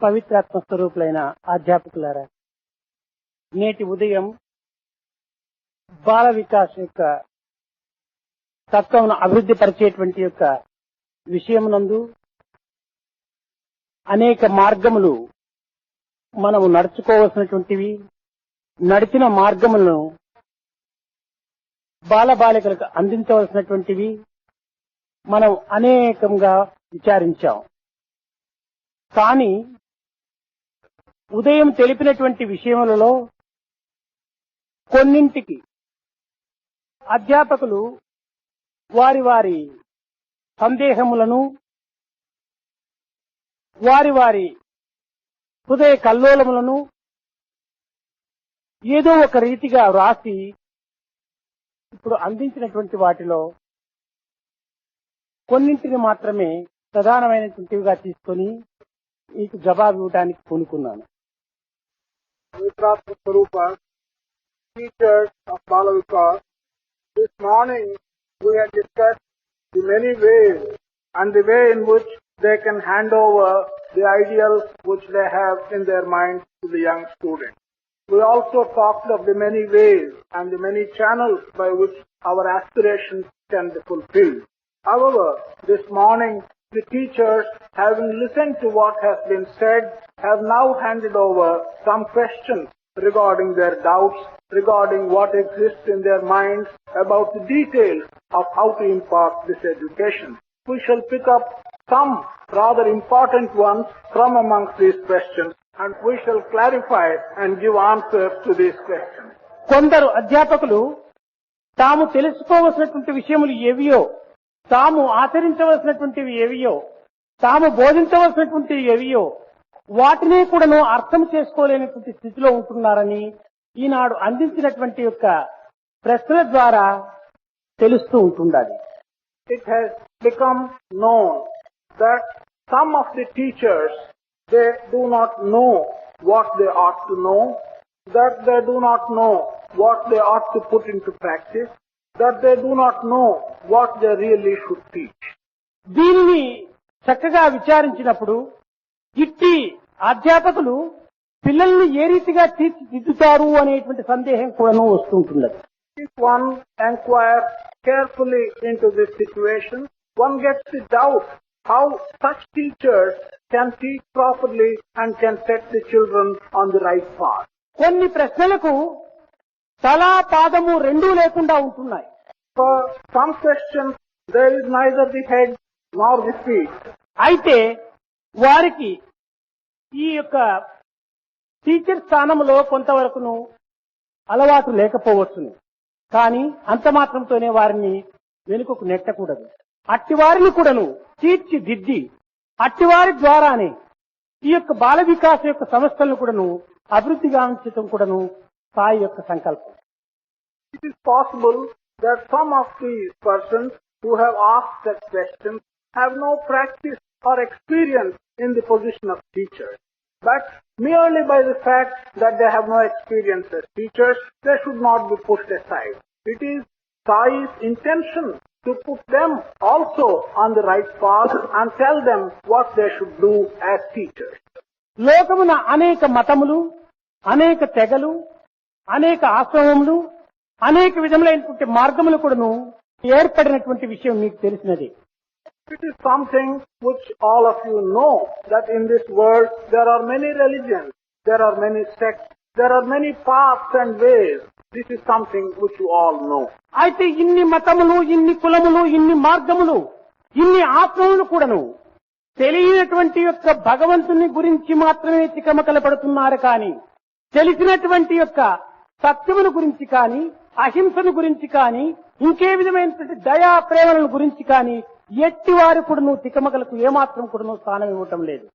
పవిత్రాత్మ స్వరూపులైన అధ్యాపకులారా, నేటి ఉదయం బాల వికాస్ యొక్క తత్వమును అభివృద్ధి పరిచేటువంటి యొక్క విషయమునందు అనేక మార్గములు మనము నడుచుకోవలసినటువంటివి, నడిచిన మార్గములను బాలబాలికలకు అందించవలసినటువంటివి మనం అనేకంగా విచారించాం. కానీ ఉదయం తెలిపినటువంటి విషయములలో కొన్నింటికి అధ్యాపకులు వారి వారి సందేహములను, వారి వారి హృదయ కల్లోలములను ఏదో ఒక రీతిగా వ్రాసి ఇప్పుడు అందించినటువంటి వాటిలో కొన్నింటిని మాత్రమే ప్రధానమైనటువంటివిగా తీసుకొని మీకు జవాబు ఇవ్వడానికి పూనుకున్నాను. Teachers of Bala Vikas, this morning we had discussed the many ways and the way in which they can hand over the ideals which they have in their minds to the young students. We also talked of the many ways and the many channels by which our aspirations can be fulfilled. However, this morning the teachers, having listened to what has been said, have now handed over some questions regarding their doubts, regarding what exists in their minds about the details of how to impart this education. We shall pick up some rather important ones from amongst these questions and we shall clarify and give answers to these questions. కొందరు అధ్యాపకులు తాము తెలుసుకోవలసినటువంటి విషయములు Aveo, తాము ఆచరించవలసినటువంటివి Aveo, తాము బోధించవలసినటువంటివి Aveo వాటిని కూడాను అర్థం చేసుకోలేనటువంటి స్థితిలో ఉంటున్నారని ఈనాడు అందించినటువంటి యొక్క ప్రశ్నల ద్వారా తెలుస్తూ ఉంటుండాలి. It has become known that some of the teachers, they do not know what they ought to know, that they do not know what they ought to put into practice, that they do not know what they really should teach. దీనిని చక్కగా విచారించినప్పుడు ఇట్టి అధ్యాపకులు పిల్లల్ని ఏ రీతిగా తీర్చిదిద్దుతారు అనేటువంటి సందేహం కూడాను వస్తుంటున్నది. If one inquires carefully into this situation, one gets the doubt how such teachers can teach properly and can set the children on the right path. కొన్ని ప్రశ్నలకు తలా పాదము రెండూ లేకుండా ఉంటున్నాయి. For some questions, there is neither the head nor the feet. అయితే వారికి ఈ యొక్క టీచర్ స్థానంలో కొంతవరకును అలవాటు లేకపోవచ్చును. కానీ అంత మాత్రంతోనే వారిని వెనుకకు నెట్టకూడదు. అట్టివారిని కూడాను తీర్చిదిద్ది అట్టివారి ద్వారానే ఈ యొక్క బాల వికాస్ యొక్క సంస్థలను కూడాను అభివృద్ధి గావించడం కూడాను సాయి యొక్క సంకల్పం. It is possible that some of these persons who have asked such questions have no practice or experience in the position of teachers. But merely by the fact that they have no experience as teachers, they should not be pushed aside. It is Sai's intention to put them also on the right path and tell them what they should do as teachers. లోకమున అనేక మతములు, అనేక తెగలు, అనేక ఆశ్రమములు, అనేక విధములైనటువంటి మార్గములు కూడాను ఏర్పడినటువంటి విషయం మీకు తెలిసినది. It is something which all of you know, that in this world there are many religions, there are many sects, there are many paths and ways. This is something which you all know. అయితే ఇన్ని మతములు, ఇన్ని కులములు, ఇన్ని మార్గములు, ఇన్ని ఆత్మములు కూడాను తెలియనటువంటి యొక్క భగవంతుని గురించి మాత్రమే చికమకల పడుతున్నారు. కానీ తెలిసినటువంటి యొక్క సత్యమును గురించి కానీ, అహింసను గురించి కానీ, ఇంకే విధమైనటువంటి దయా ప్రేమల గురించి కానీ ఎట్టి వారు కూడాను తికమకలకు ఏమాత్రం కూడాను స్థానం ఇవ్వటం లేదు.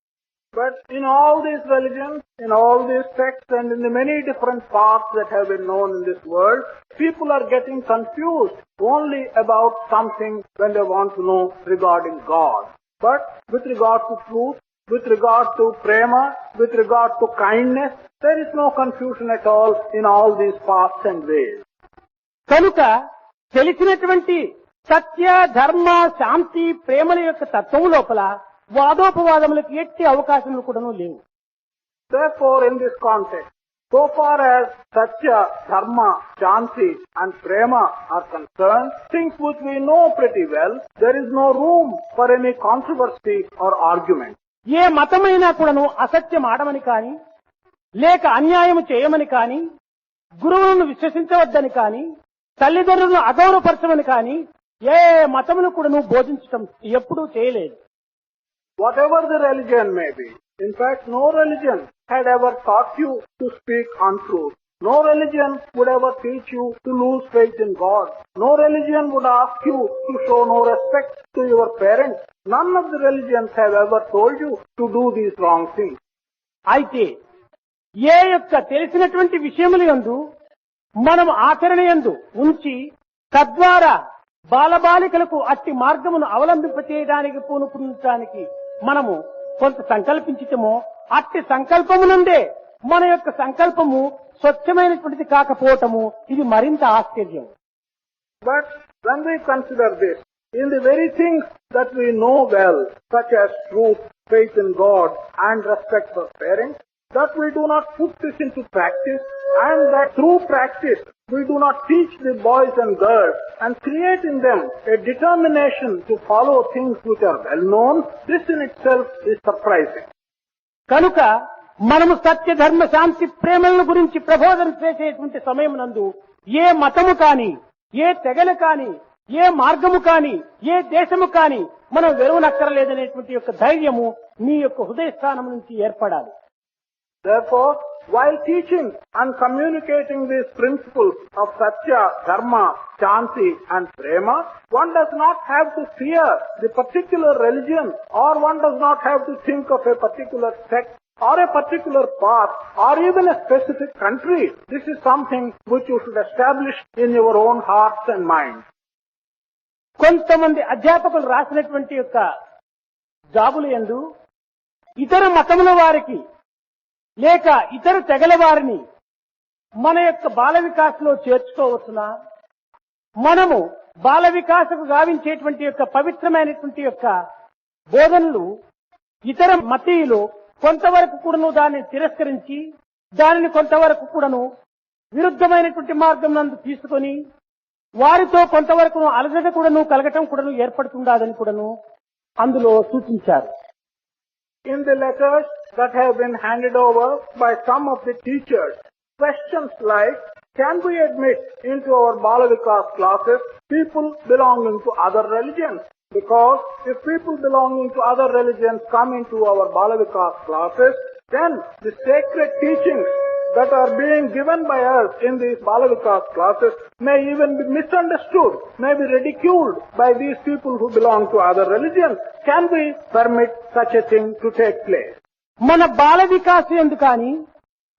But in all these religions, in all these sects and in the many different paths that have been known in this world, people are getting confused only about something when they want to know regarding God. But with regard to truth, with regard to prema, with regard to kindness, there is no confusion at all in all these paths and ways. కనుక తెలిసినటువంటి సత్య, ధర్మ, శాంతి, ప్రేమల యొక్క తత్వం లోపల వాదోపవాదములకు ఎట్టి అవకాశములు కూడాను లేవు. Therefore, in this context, so far as Satya, Dharma, Shanti and Prema are concerned, things which we know pretty well, there is no room for any controversy or argument. ఏ మతమైనా కూడాను అసత్యం ఆడమని కాని, లేక అన్యాయం చేయమని కాని, గురువులను విశ్వసించవద్దని కాని, తల్లిదండ్రులను అగౌరవపరచమని కాని ఏ మతమును కూడాను బోధించటం ఎప్పుడూ చేయలేదు. Whatever the religion may be, in fact, no religion had ever taught you to speak untruth. No religion would ever teach you to lose faith in God. No religion would ask you to show no respect to your parents. None of the religions have ever told you to do these wrong things. అయితే ఏ యొక్క తెలిసినటువంటి విషయములు యందు మనం ఆచరణ యందు ఉంచి తద్వారా బాలబాలికలకు అట్టి మార్గమును అవలంబింపచేయడానికి పూనుకుంటానికి మనము కొంత సంకల్పించటమో అట్టి సంకల్పమునందే మన యొక్క సంకల్పము స్వచ్ఛమైనటువంటిది కాకపోవటము ఇది మరింత ఆశ్చర్యం. But when we consider this, in the very things that we know well, such as truth, faith in God and respect for parents, that we do not put this into practice, and that through practice we do not teach the boys and girls and create in them a determination to follow things which are well known, this in itself is surprising. కనుక మనము సత్య ధర్మ శాంతి ప్రేమలను గురించి ప్రబోధన చేసేటువంటి సమయం నందు ఏ మతము కాని, ఏ తెగలు కాని, ఏ మార్గము కాని, ఏ దేశము కాని మనం వెరువనక్కరలేదనేటువంటి యొక్క ధైర్యము మీ యొక్క హృదయ స్థానం నుంచి ఏర్పడాలి. Therefore, while teaching and communicating these principles of Satya, Dharma, Shanti and Prema, one does not have to fear the particular religion, or one does not have to think of a particular sect or a particular path or even a specific country. This is something which you should establish in your own hearts and minds. కొంతమంది అధ్యాపకులు రాసినటువంటి యొక్క జాబులు యందు ఇతర మతముల వారికి లేక ఇతర తెగల వారిని మన యొక్క బాల వికాసంలో చేర్చుకోవచ్చునా, మనము బాల వికాసకు గావించేటువంటి యొక్క పవిత్రమైనటువంటి యొక్క బోధనలు ఇతర మతీయులు కొంతవరకు కూడాను దాన్ని తిరస్కరించి దానిని కొంతవరకు కూడాను విరుద్ధమైనటువంటి మార్గం నందు తీసుకొని వారితో కొంతవరకు అలజడ కూడాను కలగటం కూడాను ఏర్పడుతుండదని కూడాను అందులో సూచించారు. In the letters that have been handed over by some of the teachers, questions like, can we admit into our Bala Vikas classes people belonging to other religions? Because if people belonging to other religions come into our Bala Vikas classes, then the sacred teachings that are being given by us in these Bala Vikas classes may even be misunderstood, may be ridiculed by these people who belong to other religions. Can we permit such a thing to take place? మన బాల వికాస్ ఎందు కానీ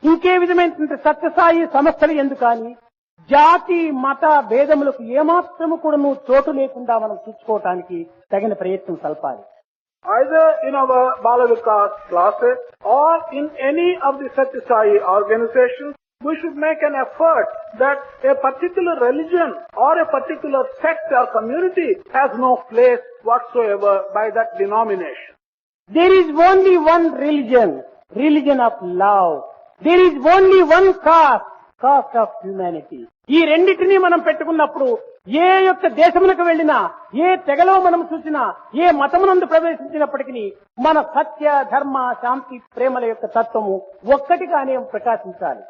ఇంకే విధమైనటువంటి సత్యసాయి సంస్థలు ఎందు కానీ జాతి మత భేదములకు ఏమాత్రము కూడాను చోటు లేకుండా మనం చూసుకోవటానికి తగిన ప్రయత్నం సల్పాలి. Either in our Bala Vikas classes or in any of the Satya Sai organizations, we should make an effort that a particular religion or a particular sect or community has no place whatsoever by that denomination. There is only one religion, religion of love. There is only one caste, caste of humanity. ఈ రెండింటినీ మనం పెట్టుకున్నప్పుడు ఏ యొక్క దేశములకు వెళ్ళినా, ఏ తెగలో మనం చూసినా, ఏ మతమునందు ప్రవేశించినప్పటికీ మన సత్య ధర్మ శాంతి ప్రేమల యొక్క తత్వము ఒక్కటిగానే ప్రకాశించాలి.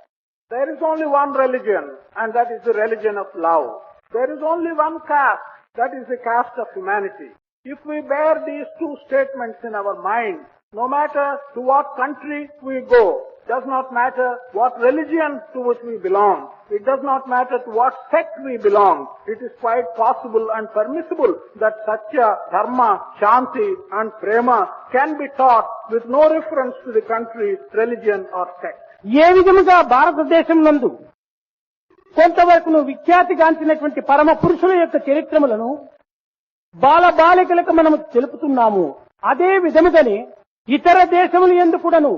There is only one religion, and that is the religion of love. There is only one caste, that is the caste of humanity. If we bear these two statements in our mind, no matter to what country we go, does not matter what religion to which we belong, it does not matter to what sect we belong, it is quite possible and permissible that Satya, Dharma, Shanti and Prema can be taught with no reference to the country, religion or sect. ఏ విధముగా భారతదేశం నందు కొంతవరకు విఖ్యాతిగాంచినటువంటి పరమ పురుషుల యొక్క చరిత్రములను బాలబాలికలకు మనము తెలుపుతున్నాము, అదే విధముగానే ఇతర దేశముల యందు కూడాను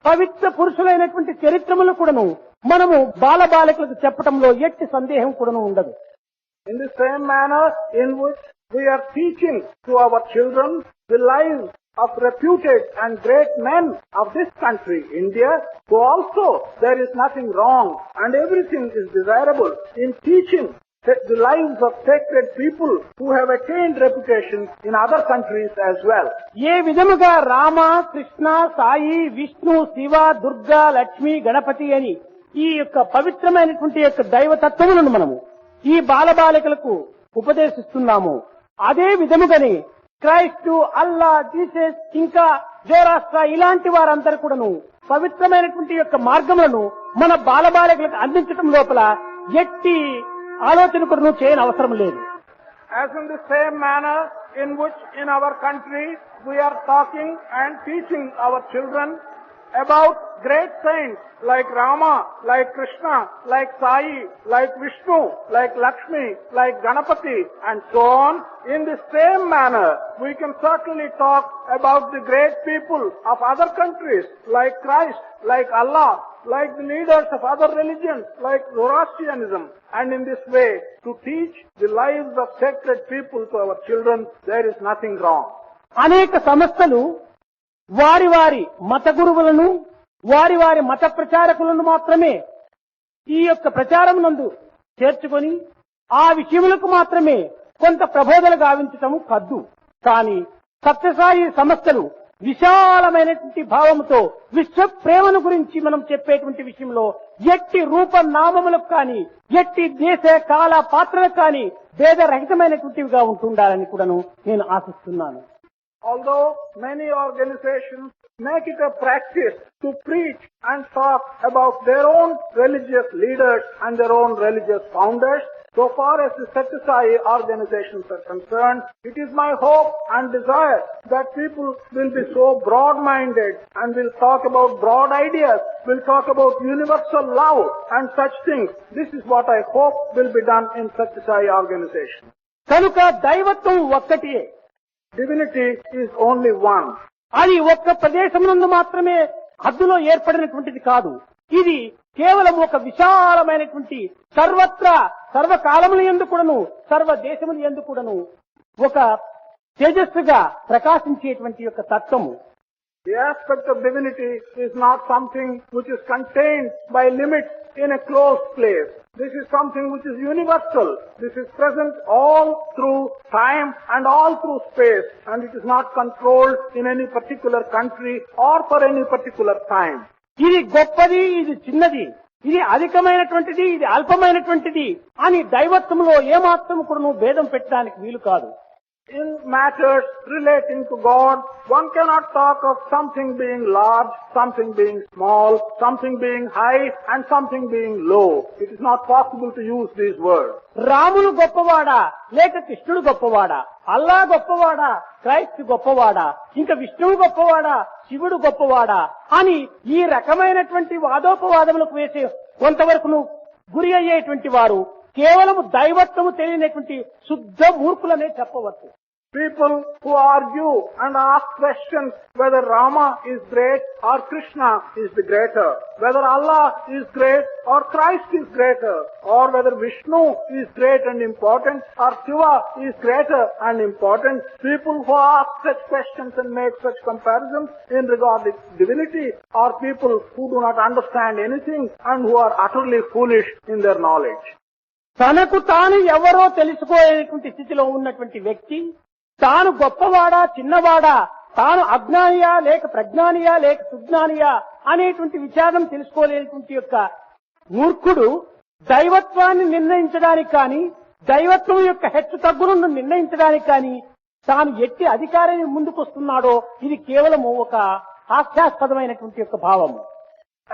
పవిత్ర పురుషులైనటువంటి చరిత్రములు కూడాను మనము బాలబాలికలకు చెప్పటంలో ఎట్టి సందేహం కూడాను ఉండదు. In the same manner in which we are teaching to our children the lives of reputed and great men of this country, India, who also there is nothing wrong and everything is desirable in teaching the lives of sacred people who have attained reputation in other countries as well. ఏ విధముగా రామ, కృష్ణ, సాయి, విష్ణు, శివ, దుర్గా, లక్ష్మి, గణపతి అని ఈ యొక్క పవిత్రమైనటువంటి యొక్క దైవతత్వములను మనము ఈ బాలబాలికలకు ఉపదేశిస్తున్నాము. అదే విధముగానే క్రైస్తు, అల్లా, జీసస్, ఇంకా జోరాస్ట్రా ఇలాంటి వారందరూ కూడాను పవిత్రమైనటువంటి యొక్క మార్గములను మన బాలబాలికలకు అందించడం లోపల ఎట్టి ఆలోచన కూడా చేయని అవసరం లేదు. As in the same manner in which in our country we are talking and teaching our children about great saints like Rama, like Krishna, like Sai, like Vishnu, like Lakshmi, like Ganapati and so on, in the same manner we can certainly talk about the great people of other countries like Christ, like Allah, like the leaders of other religions like Zoroastrianism, and in this way to teach the lives of sacred people to our children, there is nothing wrong. అనేక సంస్థలు వారి వారి మత గురువులను, వారి వారి మత ప్రచారకులను మాత్రమే ఈ యొక్క ప్రచారం నందు చేర్చుకొని ఆ విషయములకు మాత్రమే కొంత ప్రబోధన గావించటము కద్దు. కానీ సత్యసాయి సంస్థలు విశాలమైనటువంటి భావముతో విశ్వ ప్రేమను గురించి మనం చెప్పేటువంటి విషయంలో ఎట్టి రూప నామములకు కానీ, ఎట్టి దేశ కాల పాత్రలకు కానీ భేదరహితమైనటువంటివిగా ఉంటుండాలని కూడాను నేను ఆశిస్తున్నాను. Although many organizations make it a practice to preach and talk about their own religious leaders and their own religious founders, so far as the Satyasai organizations are concerned, it is my hope and desire that people will be so broad-minded and will talk about broad ideas, will talk about universal love and such things. This is what I hope will be done in Satyasai organization. కనుక దైవత్వం ఒక్కటియే, Divinity is only one. అది ఒక్క ప్రదేశమునందు మాత్రమే హద్దులో ఏర్పడినటువంటిది కాదు. ఇది కేవలం ఒక విశాలమైనటువంటి సర్వత్రా సర్వకాలముల యందు కూడాను సర్వ దేశముల యందు కూడాను ఒక తేజస్సుగా ప్రకాశించేటువంటి యొక్క తత్వము. The aspect of divinity is not something which is contained by limits in a closed place. This is something which is universal. This is present all through time and all through space, and it is not controlled in any particular country or for any particular time. ఇది గొప్పది, ఇది చిన్నది, ఇది అధికమైనటువంటిది, ఇది అల్పమైనటువంటిది అని దైవత్వంలో ఏమాత్రం కూడా భేదం పెట్టడానికి వీలు కాదు. In matters relating to God, one cannot talk of something being large, something being small, something being high and something being low. It is not possible to use these words. రాముడు గొప్పవాడా లేక కృష్ణుడు గొప్పవాడా, అల్లా గొప్పవాడా, క్రైస్తు గొప్పవాడా, ఇంకా విష్ణువు గొప్పవాడా, శివుడు గొప్పవాడా అని ఈ రకమైనటువంటి వాదోపవాదములకు వేసే కొంతవరకు గురి అయ్యేటువంటి వారు కేవలం దైవత్వము తెలియనటువంటి శుద్ధ మూర్ఖులనే చెప్పవచ్చు. People who argue and ask questions whether Rama is great or Krishna is the greater, whether Allah is great or Christ is greater, or whether Vishnu is great and important or Shiva is greater and important. People who ask such questions and make such comparisons in regard to divinity are people who do not understand anything and who are utterly foolish in their knowledge. తనకు తాను ఎవరో తెలుసుకోలేనటువంటి స్థితిలో ఉన్నటువంటి వ్యక్తి తాను గొప్పవాడా చిన్నవాడా, తాను అజ్ఞానియా లేక ప్రజ్ఞానియా లేక సుజ్ఞానియా అనేటువంటి విచారం తెలుసుకోలేనటువంటి యొక్క మూర్ఖుడు దైవత్వాన్ని నిర్ణయించడానికి కానీ, దైవత్వం యొక్క హెచ్చు తగ్గులను నిర్ణయించడానికి కానీ తాను ఎట్టి అధికారాన్ని ముందుకొస్తున్నాడో ఇది కేవలము ఒక హాస్యాస్పదమైనటువంటి యొక్క భావము.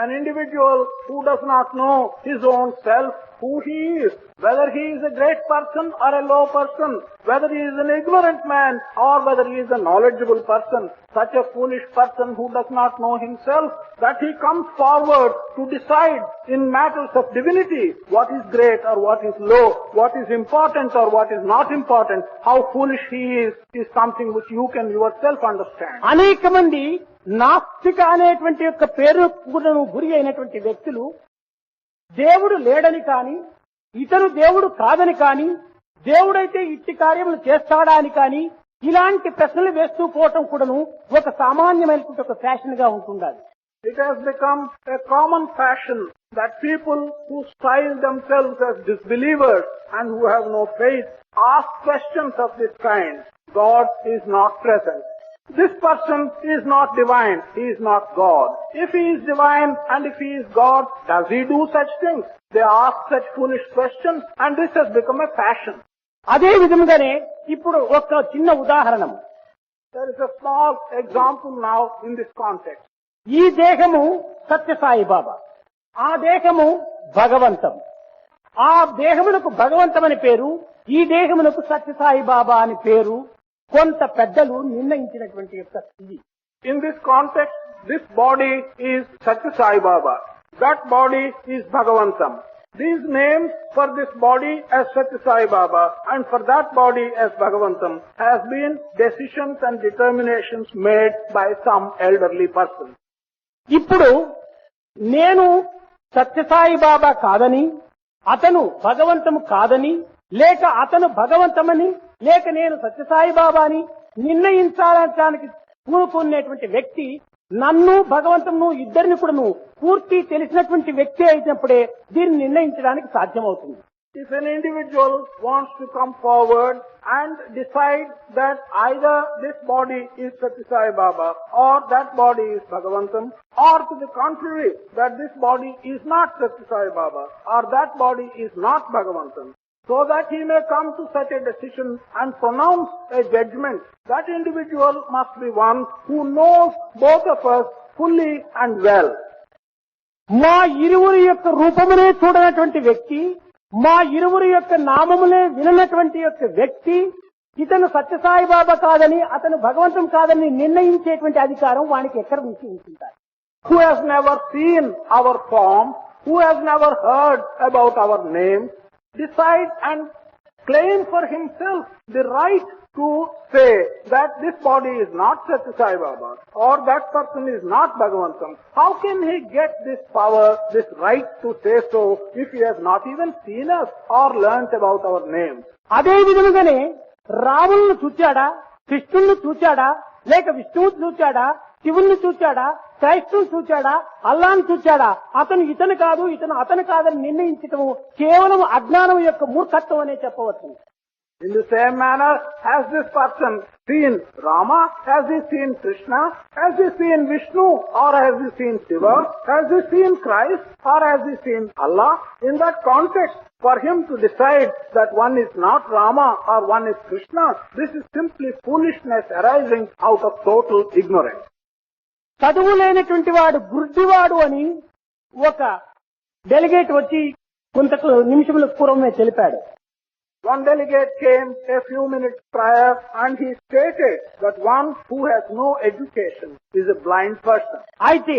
An individual who does not know his own self, who he is, whether he is a great person or a low person, whether he is an ignorant man or whether he is a knowledgeable person, such a foolish person who does not know himself, that he comes forward to decide in matters of divinity what is great or what is low, what is important or what is not important, how foolish he is something which you can yourself understand. అనేక మంది నాస్తిక అనేటువంటి యొక్క పేరు గురి అయినటువంటి వ్యక్తులు దేవుడు లేడని కాని, ఇతను దేవుడు కాదని కాని, దేవుడైతే ఇట్టి కార్యములు చేస్తాడా అని కాని, ఇలాంటి ప్రశ్నలు వేస్తూ పోవటం కూడాను ఒక సామాన్యమైనటువంటి ఒక ఫ్యాషన్ గా ఉంటుండాలి. It has become a common fashion that people who style themselves as disbelievers and who have no faith ask questions of this kind. God is not present. This person is not divine. He is not God. If he is divine and if he is God, does he do such things? They ask such foolish questions and this has become a fashion. అదే విధంగానే ఇప్పుడు ఒక చిన్న ఉదాహరణము. There is a small example now in this context. ఈ దేహము సత్యసాయి బాబా, ఆ దేహము భగవంతం. ఆ దేహమునకు భగవంతం అని పేరు, ఈ దేహమునకు సత్యసాయి బాబా అని పేరు కొంత పెద్దలు నిర్ణయించినటువంటి యొక్క స్థితి. In this context, this body is Satya Sai Baba. That body is Bhagavantam. These names for this body as Satya Sai Baba and for that body as Bhagavantam has been decisions and determinations made by some elderly person. ఇప్పుడు నేను సత్యసాయి బాబా కాదని, అతను భగవంతము కాదని, లేక అతను భగవంతమని, లేక నేను సత్యసాయి బాబా అని నిర్ణయించాలనడానికి పూనుకునేటువంటి వ్యక్తి నన్ను భగవంతమును ఇద్దరిని కూడాను పూర్తి తెలిసినటువంటి వ్యక్తి అయినప్పుడే దీన్ని నిర్ణయించడానికి సాధ్యమవుతుంది. If an individual wants to come forward and decide that either this body is Satya Sai Baba or that body is Bhagavantam, or to the contrary, that this body is not Satya Sai Baba or that body is not Bhagavantam, so that he may come to such a decision and pronounce a judgment, that individual must be one who knows both of us fully and well. మా ఇరువురి యొక్క రూపమునే చూడనటువంటి వ్యక్తి, మా ఇరువురి యొక్క నామములే విననటువంటి యొక్క వ్యక్తి ఇతను సత్యసాయి బాబా కాదని, అతను భగవంతం కాదని నిర్ణయించేటువంటి అధికారం వానికి ఎక్కడ నుంచి ఉంటుంటారు? Who has never seen our form, who has never heard about our name, decide and claim for himself the right to say that this body is not Satya Sai Baba or that person is not Bhagavantam. How can he get this power, this right to say so if he has not even seen us or learnt about our names? అదే విధంగానే రాములను చూచాడా, కృష్ణుని చూచాడా, లేక విష్ణువుని చూచాడా, శివుణ్ణి చూచాడా, క్రైస్తుని చూచాడా, అల్లాని చూచాడా, అతను ఇతను కాదు, ఇతను అతను కాదని నిర్ణయించటము కేవలం అజ్ఞానం యొక్క మూర్ఖత్వం అనే చెప్పవచ్చు. In the same manner, has this person seen Rama? Has he seen Krishna? Has he seen Vishnu? Or has he seen Shiva? Has he seen Christ? Or has he seen Allah? In that context, for him to decide that one is not Rama or one is Krishna, this is simply foolishness arising out of total ignorance. చదువు లేనటువంటి వాడు గుడ్డివాడు అని ఒక delegate వచ్చి కొంత నిమిషముల పూర్వమే తెలిపాడు. One delegate came a few minutes prior and he stated that one who has no education is a blind person. అయితే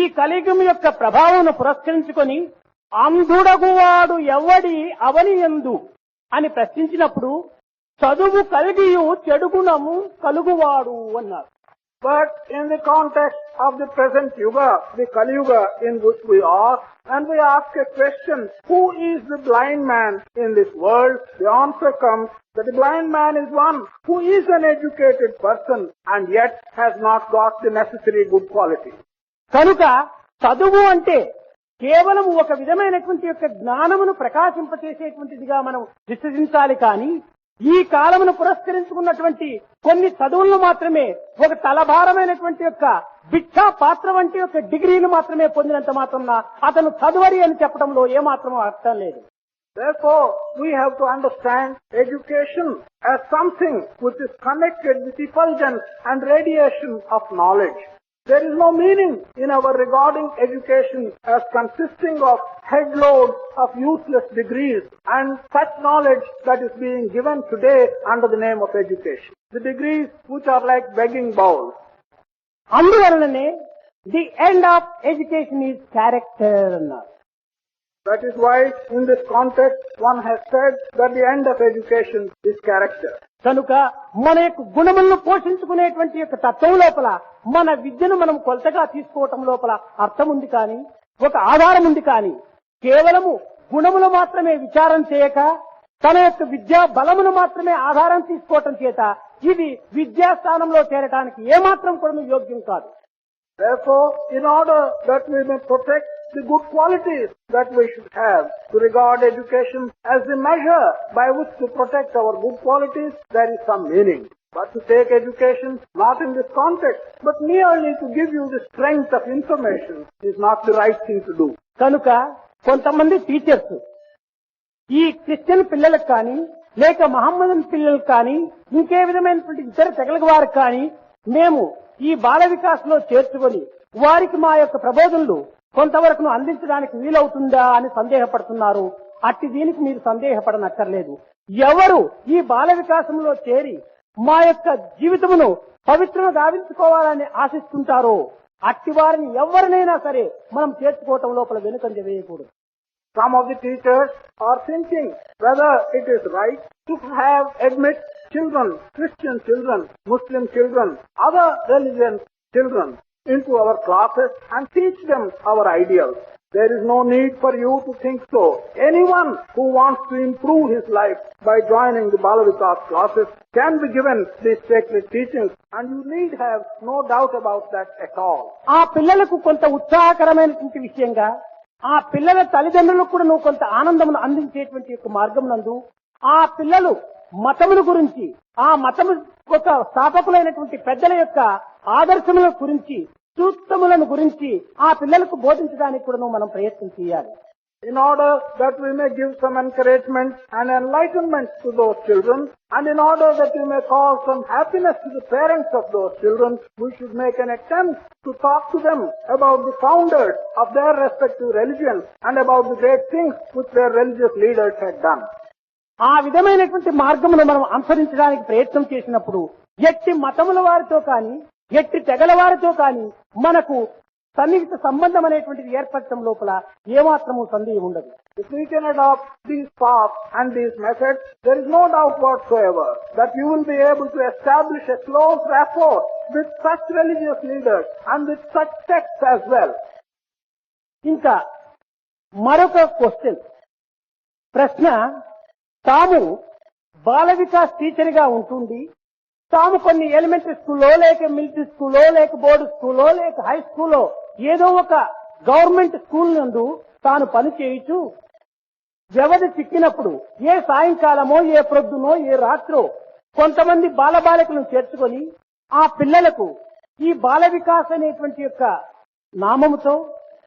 ఈ కలియుగం యొక్క ప్రభావం పురస్కరించుకొని అంధుడగువాడు ఎవడి అవని యందు అని ప్రశ్నించినప్పుడు చదువు కలిగియు చెడుగుణము కలుగువాడు అన్నారు. But in the context of the present Yuga, the Kali Yuga in which we are, and we ask a question, who is the blind man in this world? The answer comes that the blind man is one who is an educated person and yet has not got the necessary good quality. కనుక చదువు అంటే కేవలం ఒక విధమైనటువంటి యొక్క జ్ఞానమును ప్రకాశింపచేసేటువంటిదిగా మనం విశ్వసించాలి. కానీ ఈ కాలమును పురస్కరించుకున్నటువంటి కొన్ని చదువులను మాత్రమే ఒక తలభారమైనటువంటి యొక్క భిక్షా పాత్ర వంటి యొక్క డిగ్రీలు మాత్రమే పొందినంత మాత్రం అతను చదువరి అని చెప్పడంలో ఏమాత్రం అర్థం లేదు. Therefore, we have to understand education as something which is connected with effulgence and radiation of knowledge. There is no meaning in our regarding education as consisting of headloads of useless degrees and such knowledge that is being given today under the name of education. The degrees which are like begging bowls. అందువలననే the end of education is character అన్నారు. That is why in this context one has said that the end of education is character. కనుక మన యొక్క గుణములను పోషించుకునేటువంటి యొక్క తత్వం లోపల మన విద్యను మనం కొలతగా తీసుకోవటం లోపల అర్థం ఉంది. కానీ ఒక ఆధారం ఉంది. కానీ కేవలము గుణములు మాత్రమే విచారం చేయక తన యొక్క విద్యా బలమును మాత్రమే ఆధారం తీసుకోవటం చేత ఇది విద్యాస్థానంలో చేరడానికి ఏమాత్రం కూడా యోగ్యం కాదు. Therefore, in order that we may protect the good qualities that we should have, to regard education as the measure by which to protect our good qualities, there is some meaning. But to take education not in this context, but merely to give you the strength of information is not the right thing to do. కనుక కొంతమంది teachers ఈ Christian పిల్లలకు కానీ లేక Mohammedan పిల్లలకు కానీ ఇంకే విధమైనటువంటి ఇతర తెగల వారికి కానీ మేము ఈ బాల వికాస్ లో చేర్చుకొని వారికి మా యొక్క ప్రబోధనలు కొంతవరకు అందించడానికి వీలవుతుందా అని సందేహపడుతున్నారు. అట్టి దీనికి మీరు సందేహపడనక్కర్లేదు. ఎవరు ఈ బాల వికాసంలో చేరి మా యొక్క జీవితమును పవిత్రంగా గావించుకోవాలని ఆశిస్తుంటారో అట్టి వారిని ఎవరినైనా సరే మనం చేర్చుకోవటం లోపల వెనుకంజ వేయకూడదు. Some of the teachers are thinking whether it is right to admit children, Christian children, Muslim children, other religion children into our classes and teach them our ideals. There is no need for you to think so. Anyone who wants to improve his life by joining the Bala Vikas classes can be given these sacred teachings, and you need have no doubt about that at all. ఆ పిల్లలకు కొంత ఉత్సాహకరమైనటువంటి విషయంగా ఆ పిల్లల తల్లిదండ్రులకు కూడా నువ్వు కొంత ఆనందమును అందించేటువంటి యొక్క మార్గం నందు ఆ పిల్లలు మతముల గురించి ఆ మతము యొక్క స్థాపకులైనటువంటి పెద్దల యొక్క ఆదర్శముల గురించి సూక్తములను గురించి ఆ పిల్లలకు బోధించడానికి కూడా మనం ప్రయత్నం చేయాలి. In order that we may give some encouragement and enlightenment to those children, and in order that we may cause some happiness to the parents of those children, we should make an attempt to talk to them about the founders of their respective religions and about the great things which their religious leaders had done. ఆ విధమైనటువంటి మార్గమును మనం అనుసరించడానికి ప్రయత్నం చేసినప్పుడు ఎట్టి మతముల వారితో కానీ ఎట్టి తెగల వారితో కానీ మనకు సన్నిహిత సంబంధం అనేటువంటిది ఏర్పడటం లోపల ఏమాత్రము సందేహం ఉండదు. If we can adopt these paths and these methods, there is no doubt whatsoever that you will be able to establish a close rapport with such religious leaders and with such sects as well. ఇంకా మరొక question ప్రశ్న, తాము Bala Vikas teacher గా ఉంటుంది తాము కొన్ని elementary స్కూల్లో లేక మిలిటరీ స్కూల్లో లేక బోర్డు స్కూల్లో లేక హై స్కూల్లో ఏదో ఒక గవర్నమెంట్ స్కూల్ నందు తాను పని చేయించు వ్యవధి చిక్కినప్పుడు ఏ సాయంకాలమో ఏ ప్రొద్దునో ఏ రాత్రో కొంతమంది బాలబాలికలను చేర్చుకొని ఆ పిల్లలకు ఈ బాల వికాస్ అనేటువంటి యొక్క నామముతో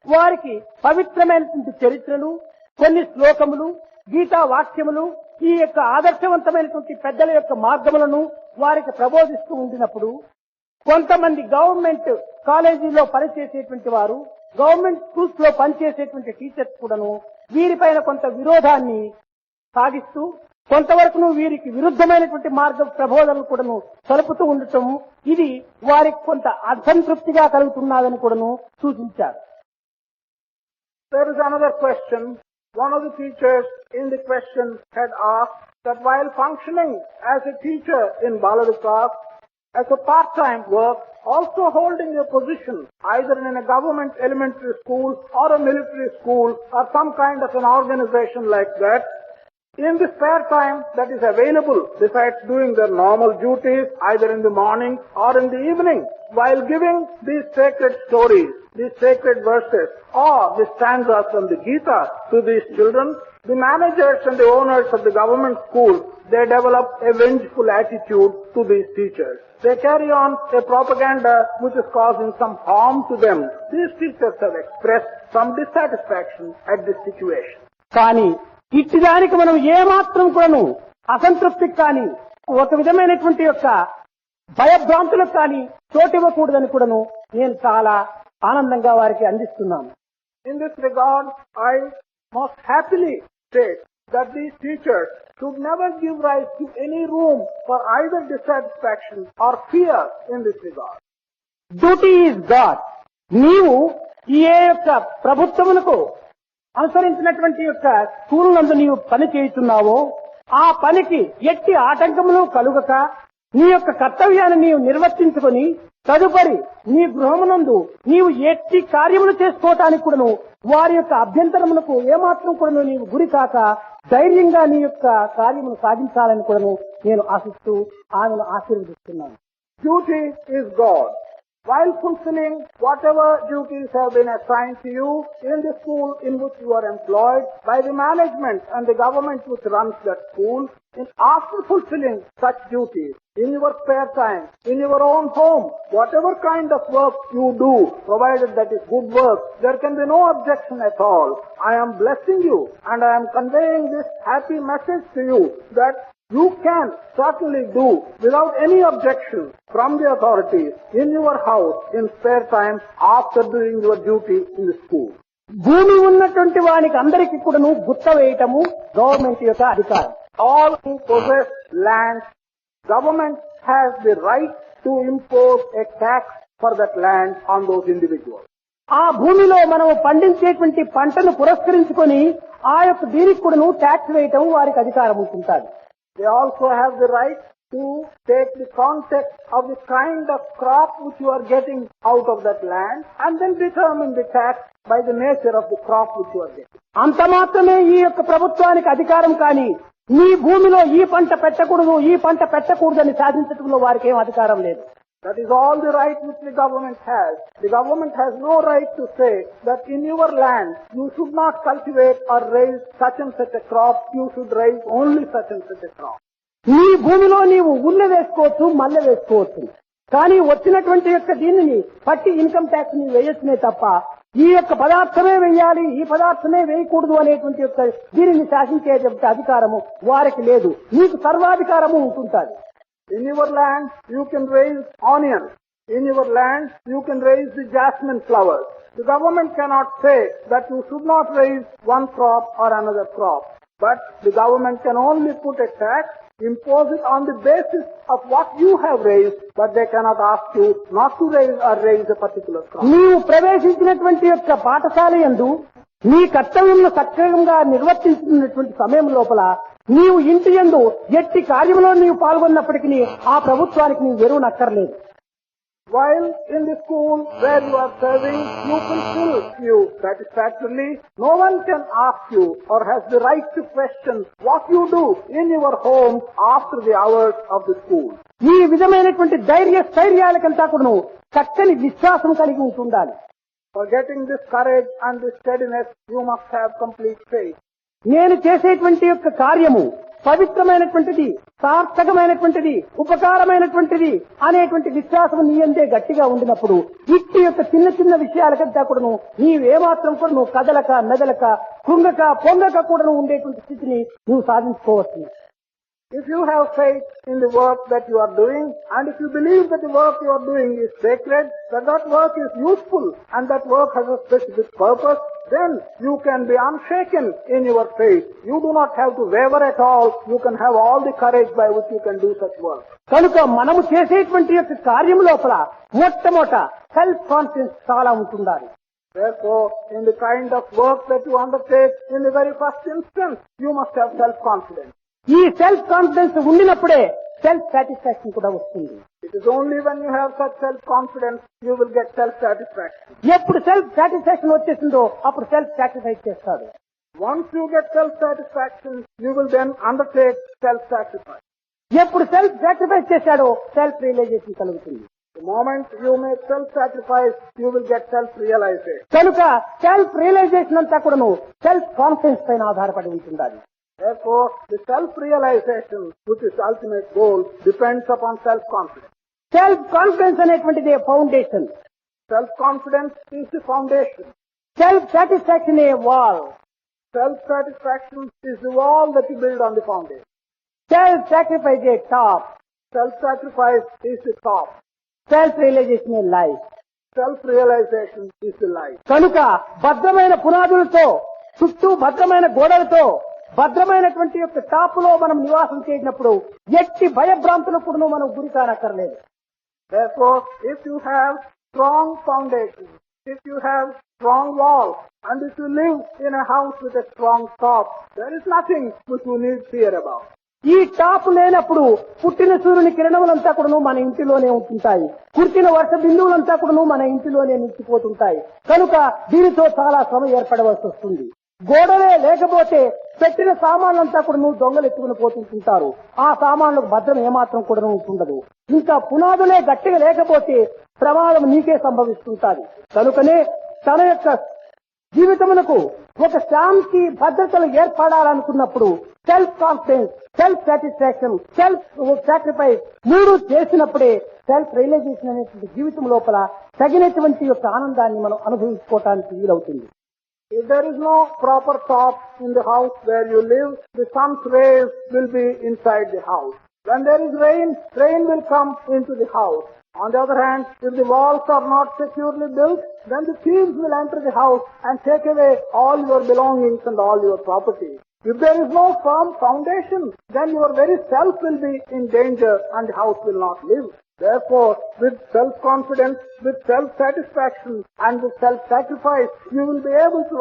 వారికి పవిత్రమైనటువంటి చరిత్రలు కొన్ని శ్లోకములు గీతా వాక్యములు ఈ యొక్క ఆదర్శవంతమైనటువంటి పెద్దల యొక్క మార్గములను వారికి ప్రబోధిస్తూ ఉండినప్పుడు కొంతమంది గవర్నమెంట్ కాలేజీలో పనిచేసేటువంటి వారు గవర్నమెంట్ స్కూల్స్ లో పనిచేసేటువంటి టీచర్స్ కూడాను వీరిపైన కొంత విరోధాన్ని సాగిస్తూ కొంతవరకు వీరికి విరుద్ధమైనటువంటి మార్గ ప్రబోధనలు కూడాను సలుపుతూ ఉండటం ఇది వారికి కొంత అసంతృప్తిగా కలుగుతున్నదని కూడాను సూచించారు. There is another question. One of the teachers in the question had asked that while functioning as a teacher in Bala Vikas, as a part-time work, also holding a position either in a government elementary school or a military school or some kind of an organization like that, in the spare time that is available besides doing their normal duties either in the morning or in the evening, while giving these sacred stories, these sacred verses or the stanzas from the Gita to these children, the managers and the owners of the government school, they develop a vengeful attitude to these teachers. They carry on a propaganda which is causing some harm to them. These teachers have expressed some dissatisfaction at this situation. కానీ ఇట్టి దానికి మనం ఏమాత్రం కూడాను అసంతృప్తికి కానీ ఒక విధమైనటువంటి యొక్క భయభ్రాంతులకు కానీ చోటివ్వకూడదని కూడాను నేను చాలా ఆనందంగా వారికి అందిస్తున్నాను. In this regard, I most happily state that these teachers should never give rise to any room for either dissatisfaction or fear in this regard. Duty is God. నీవు ఏ యొక్క ప్రభుత్వములకు అనుసరించినటువంటి యొక్క స్కూల్ నందు నీవు పని చేయుచున్నావో ఆ పనికి ఎట్టి ఆటంకములు కలుగక నీ యొక్క కర్తవ్యాన్ని నీవు నిర్వర్తించుకొని తదుపరి నీ గృహమునందు నీవు ఎట్టి కార్యములు చేసుకోవటానికి కూడాను వారి యొక్క అభ్యంతరములకు ఏమాత్రం కూడాను నీవు గురి కాక ధైర్యంగా నీ యొక్క కార్యమును సాధించాలని కూడాను నేను ఆశిస్తూ ఆమెను ఆశీర్వదిస్తున్నాను. Duty is God. While fulfilling whatever duties have been assigned to you in the school in which you are employed by the management and the government which runs that school, after fulfilling such duties, in your spare time, in your own home, whatever kind of work you do, provided that is good work, there can be no objection at all. I am blessing you and I am conveying this happy message to you that you can certainly do without any objection from the authorities in your house in spare time after doing your duty in the school. భూమి ఉన్నటువంటి వానికి అందరికీ కూడాను గుత్త వేయటము government యొక్క అధికారం. All who possess land, government has the right to impose a tax for that land on those individuals. ఆ భూమిలో మనం పండించేటువంటి పంటను పురస్కరించుకొని ఆ యొక్క దీనికి కూడాను ట్యాక్స్ వేయటం వారికి అధికారం ఉంటుంటారు. They also have the right to take the context of the kind of crop which you are getting out of that land and then determine the tax by the nature of the crop which you are getting. అంత మాత్రమే ఈ యొక్క ప్రభుత్వానికి అధికారం, కానీ నీ భూమిలో ఈ పంట పెట్టకూడదు ఈ పంట పెట్టకూడదని సాధించడంలో వారికి ఏం అధికారం లేదు. That is all the right which the government has. The government has no right to say that in your land you should not cultivate or raise such and such a crop, you should raise only such and such a crop. నీ భూమిలో నీవు ఉల్ల వేసుకోవచ్చు, మల్లె వేసుకోవచ్చు, కానీ వచ్చినటువంటి యొక్క దీనిని పట్టి ఇన్కమ్ ట్యాక్స్ ని వేయొచ్చునే తప్ప ఈ యొక్క పదార్థమే వేయాలి ఈ పదార్థమే వేయకూడదు అనేటువంటి యొక్క దీనిని శాసించేటువంటి అధికారము వారికి లేదు. నీకు సర్వాధికారము ఉంటుంటాది. In your land, you can raise onions. In your land, you can raise the jasmine flowers. The government cannot say that you should not raise one crop or another crop. But the government can only put a tax, impose it on the basis of what you have raised, but they cannot ask you not to raise or raise a particular crop. నీవు ప్రవేశించినటువంటి యొక్క పాఠశాల యందు నీ కర్తవ్యంలో సక్రమంగా నిర్వర్తించినటువంటి సమయం లోపల నీవు ఇంటి యందు ఎట్టి కార్యంలో నీవు పాల్గొన్నప్పటికీ ఆ ప్రభుత్వానికి నీవు ఎరువునక్కర్లేదు. While in the school where you are serving, you fulfill you satisfactorily. No one can ask you or has the right to question what you do in your home after the hours of the school. ఈ విధమైనటువంటి స్థైర్యాలకంతా కూడా చక్కని విశ్వాసం కలిగి ఉంటుండాలి. For getting this courage and this steadiness, you must have complete faith. నేను చేసేటువంటి యొక్క కార్యము పవిత్రమైనటువంటిది, సార్థకమైనటువంటిది, ఉపకారమైనటువంటిది అనేటువంటి విశ్వాసం నీ అందే గట్టిగా ఉండినప్పుడు ఇట్టి యొక్క చిన్న చిన్న విషయాలకంతా కూడాను నీవేమాత్రం కూడా నువ్వు కదలక మెదలక కృంగక పొంగక కూడా ఉండేటువంటి స్థితిని నువ్వు సాధించుకోవచ్చు. If you have faith in the work that you are doing, and if you believe that the work you are doing is sacred, that work is useful, and that work has a specific purpose, then you can be unshaken in your faith. You do not have to waver at all. You can have all the courage by which you can do such work. కనుక మనము చేసేటువంటి యొక్క కార్యం లోపల మొట్టమొదట self confidence చాలా ఉంటుండాలి. Therefore, in the kind of work that you undertake, in the very first instance, you must have self-confidence. ఈ సెల్ఫ్ కాన్ఫిడెన్స్ ఉండినప్పుడే సెల్ఫ్ సాటిస్ఫాక్షన్ కూడా వస్తుంది. It is only when you have such self-confidence you will get self-satisfaction. ఎప్పుడు self satisfaction వచ్చేసిందో అప్పుడు self sacrifice చేస్తాడు. Once you get self-satisfaction, you will then undertake self-sacrifice. ఎప్పుడు self sacrifice చేశాడో self realisation కలుగుతుంది. The moment you make self-sacrifice, you will get self-realization. కనుక self realisation అంతా కూడాను సెల్ఫ్ కాన్ఫిడెన్స్ పైన ఆధారపడి ఉంటుండాలి. Therefore, the self-realization, which is the ultimate goal, depends upon self-confidence. Self confidence అనేటువంటిది foundation. Self-confidence is the foundation. Self satisfaction a wall. Self-satisfaction is the wall that you build on the foundation. Self sacrifice a top. Self-sacrifice is the top. Self realization a life. Self-realization is the life. కనుక భద్రమైన పునాదులతో చుట్టూ భద్రమైన గోడలతో భద్రమైనటువంటి యొక్క టాపులో మనం నివాసం చేసినప్పుడు ఎట్టి భయభ్రాంతులకు కూడా మనం గురి కానక్కర్లేదు. Therefore, if you have strong foundations, if you have strong walls, and if you live in a house with a strong top, there is nothing which you need fear about. ఈ టాప్ లేనప్పుడు పుట్టిన సూర్యుని కిరణములంతా కూడా మన ఇంటిలోనే ఉంటుంటాయి. కుర్చిన వర్ష బిందువులంతా కూడా మన ఇంటిలోనే నిలిచిపోతుంటాయి. కనుక దీనితో చాలా శ్రమ ఏర్పడవలసి వస్తుంది. గోడలే లేకపోతే పెట్టిన సామాన్లంతా కూడా నువ్వు దొంగలు ఎత్తుకుని పోతుంటారు. ఆ సామాన్లకు భద్రం ఏమాత్రం కూడా ఉంటుండదు. ఇంకా పునాదులే గట్టిగా లేకపోతే ప్రమాదం నీకే సంభవిస్తుంటాది. కనుకనే తన యొక్క జీవితమునకు ఒక శాంతి భద్రతలు ఏర్పడాలనుకున్నప్పుడు self confidence, self satisfaction, self sacrifice మూడు చేసినప్పుడే సెల్ఫ్ రియలైజేషన్ అనేటువంటి జీవితం లోపల తగినటువంటి యొక్క ఆనందాన్ని మనం అనుభవించుకోవటానికి వీలవుతుంది. If there is no proper top in the house where you live, the sun's rays will be inside the house. When there is rain, rain will come into the house. On the other hand, if the walls are not securely built, then the thieves will enter the house and take away all your belongings and all your property. If there is no firm foundation, then your very self will be in danger and the house will not live. Therefore, with self-confidence, with self-satisfaction and with self-sacrifice, you will be able to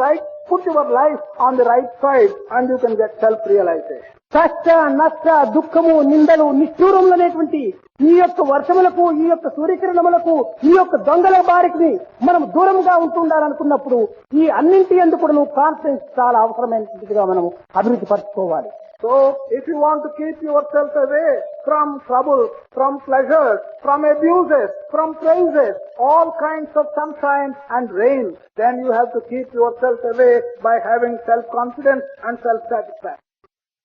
put your life on the right side and you can get self-realization. కష్ట నష్ట దుఃఖము నిందలు నిష్ఠూరములు అనేటువంటి ఈ యొక్క వర్షములకు, ఈ యొక్క సూర్యకిరణములకు, ఈ యొక్క దొంగల బారికి మనం దూరంగా ఉంటుండాలనుకున్నప్పుడు ఈ అన్నింటి యందు కూడా కాన్ఫిడెన్స్ చాలా అవసరమైనదిగా మనం అభివృద్ధి పరచుకోవాలి. So, if you want to keep yourself away from trouble, from pleasures, from abuses, from praises, all kinds of sunshine and rain, then you have to keep yourself away by having self-confidence and self-satisfaction.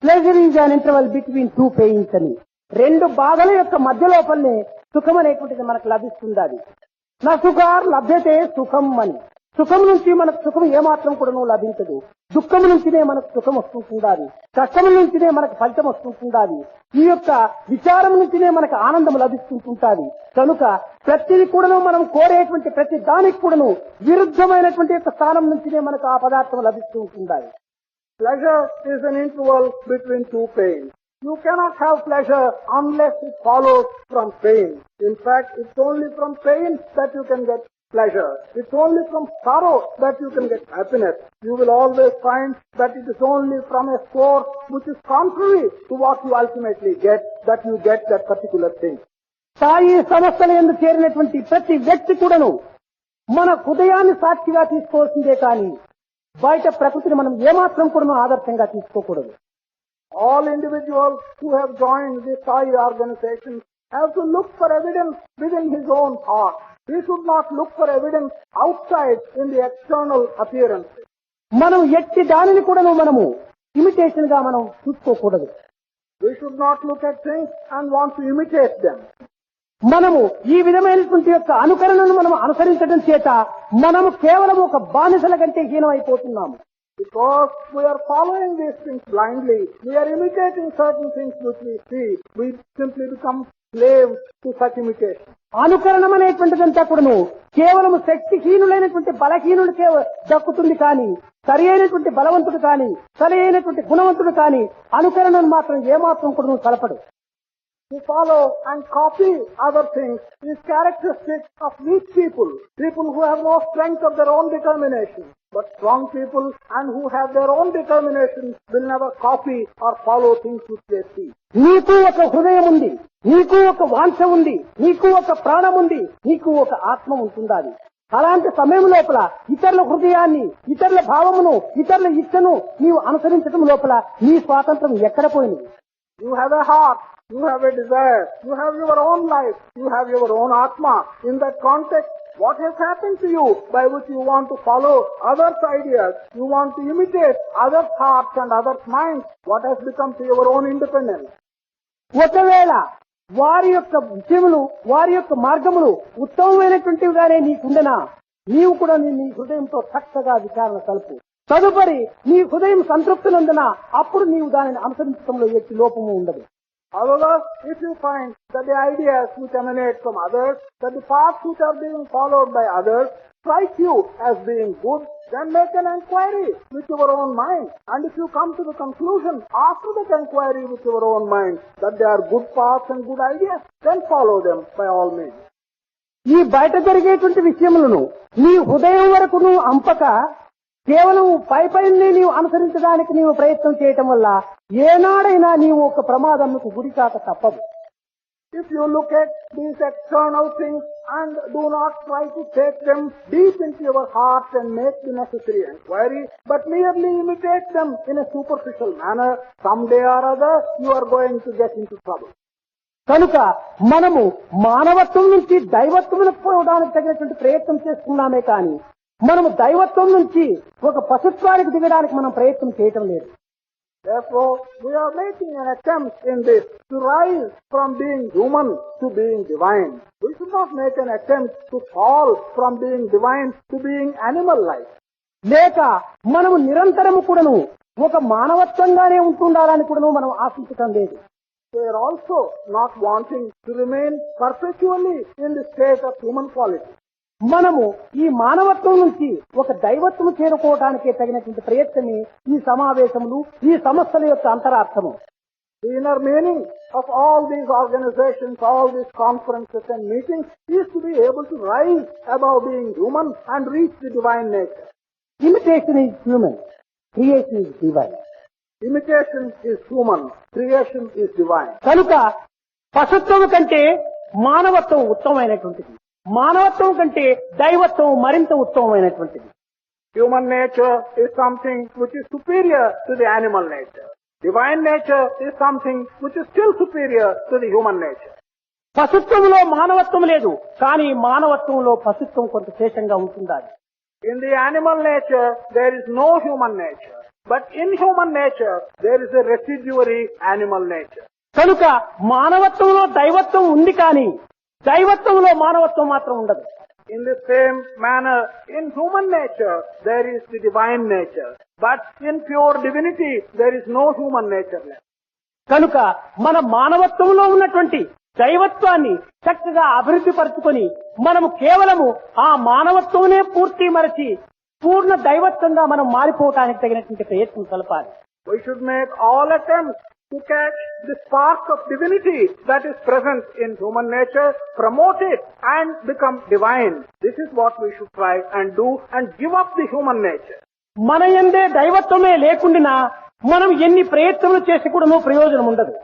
Pleasure is an interval between two pains అని రెండు బాధల యొక్క మధ్య లోపలనే సుఖం అనేటువంటిది మనకు లభిస్తుంది. నా సుఖార్ లభ్యతే సుఖం అని. సుఖం నుంచి మనకు సుఖం ఏమాత్రం కూడా లభించదు. దుఃఖం నుంచినే మనకు సుఖం వస్తుంటుండాలి. కష్టం నుంచినే మనకు ఫలితం వస్తుంటుండాలి. ఈ యొక్క విచారం నుంచినే మనకు ఆనందం లభిస్తుంటుంటాది. కనుక ప్రతిది కూడాను మనం కోరేటువంటి ప్రతి దానికి కూడాను విరుద్ధమైనటువంటి యొక్క స్థానం నుంచినే మనకు ఆ పదార్థం లభిస్తూ ఉంటుండాలి. Pleasure is an interval between two pains. You cannot have pleasure unless it follows from pain. In fact, it's only from pain that you can get pleasure. It's only from sorrow that you can get happiness. You will always find that it is only from a source which is contrary to what you ultimately get that you get that particular thing. Sai సంస్థల యందు చేరినటువంటి ప్రతి వ్యక్తి కూడాను మన హృదయాన్ని సాక్షిగా తీసుకోవాల్సిందే కానీ బయట ప్రకృతిని మనం ఏమాత్రం కూడా ఆదర్శంగా తీసుకోకూడదు. All individuals who have joined the Sai organization have to look for evidence within his own heart. He should not look for evidence outside in the external appearance. మనం ఎట్టి దానిని కూడా మనము ఇమిటేషన్ గా మనం చూసుకోకూడదు. We should not look at things and want to imitate them. మనము ఈ విధమైనటువంటి యొక్క అనుకరణను మనం అనుసరించడం చేత మనము కేవలం ఒక బానిసల కంటే హీనం అయిపోతున్నాము. Because we are following these things blindly, we are imitating certain things which we see, we simply become slaves to such imitation. అనుకరణం అనేటువంటిదంతా కూడాను కేవలం శక్తిహీనులైనటువంటి బలహీనులకే దక్కుతుంది కానీ సరి అయినటువంటి బలవంతుడు కానీ సరి అయినటువంటి గుణవంతుడు కానీ అనుకరణను మాత్రం ఏమాత్రం కూడా తలపడు. To follow and copy other things is characteristic of weak people, people who have no strength of their own determination. But strong people and who have their own determination will never copy or follow things which they see. నీకు ఒక హృదయం ఉంది, నీకు ఒక వాంఛ ఉంది, నీకు ఒక ప్రాణం ఉంది, నీకు ఒక ఆత్మ ఉంటుండాలి. అలాంటి సమయం లోపల ఇతరుల హృదయాన్ని, ఇతరుల భావమును, ఇతరుల ఇచ్చను నీవు అనుసరించడం లోపల నీ స్వాతంత్రం ఎక్కడ పోయింది? You have a heart, you have a desire, you have your own life, you have your own Atma. In that context, what has happened to you by which you want to follow others' ideas, you want to imitate others' hearts and others' minds, what has become to your own independence? ఒకవేళ వారి యొక్క విషయములు, వారి యొక్క మార్గములు ఉత్తమమైనటువంటివిగానే నీకుండనా నీవు కూడా నీ హృదయంతో చక్కగా విచారణ కలుపు. తదుపరి నీ హృదయం సంతృప్తినందున అప్పుడు నీవు దానిని అనుసరించడంలో ఎట్టి లోపము ఉండదు. However, if you find that the ideas which emanate from others, that the paths which are being followed by others strike you as being good, then make an inquiry with your own mind. And if you come to the conclusion after that inquiry with your own mind that they are good paths and good ideas, then follow them by all means. ఈ బయట జరిగేటువంటి విషయములను నీ హృదయం వరకు నువ్వు అంపక కేవలం పైపైనే నీవు అనుసరించడానికి నీవు ప్రయత్నం చేయటం వల్ల ఏనాడైనా నీవు ఒక ప్రమాదంకు గురికాక తప్పదు. If you look at these external things and do not try to take them deep into your heart and make the necessary inquiry, but merely imitate them in a superficial manner. Someday or other, you are going to get into trouble. కనుక మనము మానవత్వం నుంచి దైవత్వంలోకి పోవడానికి తగినటువంటి ప్రయత్నం చేస్తున్నామే కానీ మనము దైవత్వం నుంచి ఒక పశుత్వానికి దిగడానికి మనం ప్రయత్నం చేయటం లేదు. Therefore, we are making an attempt in this to rise from being human to being divine. We should not make an attempt to fall from being divine to being animal-like. లేక మనము నిరంతరము కూడాను ఒక మానవత్వంగానే ఉంటుండాలని కూడాను మనం ఆశించటం లేదు. We are also not wanting to remain perpetually in the state of human quality. మనము ఈ మానవత్వం నుంచి ఒక దైవత్వం చేరుకోవడానికే తగినటువంటి ప్రయత్నమే ఈ సమావేశములు, ఈ సంస్థల యొక్క అంతరార్థము. The inner meaning of all these organizations, all these conferences and meetings is to be able to rise above being human and reach the divine nature. Imitation is human, creation is divine. Imitation is human, creation is divine. కనుక పశుత్వం కంటే మానవత్వం ఉత్తమమైనటువంటిది, మానవత్వం కంటే దైవత్వం మరింత ఉత్తమమైనటువంటిది. Human nature is something which is superior to the animal nature. Divine nature is something which is still superior to the human nature. పశుత్వంలో మానవత్వం లేదు, కానీ మానవత్వంలో పశుత్వం కొంత శేషంగా ఉంటుండాలి. In the animal nature, there is no human nature. But in human nature, there is a residuary animal nature. కనుక మానవత్వంలో దైవత్వం ఉంది, కానీ దైవత్వంలో మానవత్వం మాత్రం ఉండదు. In the same manner, in human nature, there is the divine nature. But in pure divinity, there is no human nature left. కనుక మన మానవత్వంలో ఉన్నటువంటి దైవత్వాన్ని చక్కగా అభివృద్ధి పరుచుకొని మనము కేవలము ఆ మానవత్వమే పూర్తి మరచి పూర్ణ దైవత్వంగా మనం మారిపోవటానికి తగినటువంటి ప్రయత్నం కలపాలి. We should make all attempts to catch the spark of divinity that is present in human nature, promote it and become divine. This is what we should try and do and give up the human nature. మన యందే దైవత్వమే లేకుండా మనం ఎన్ని ప్రయత్నములు చేసి కూడా ప్రయోజనం ఉండదు.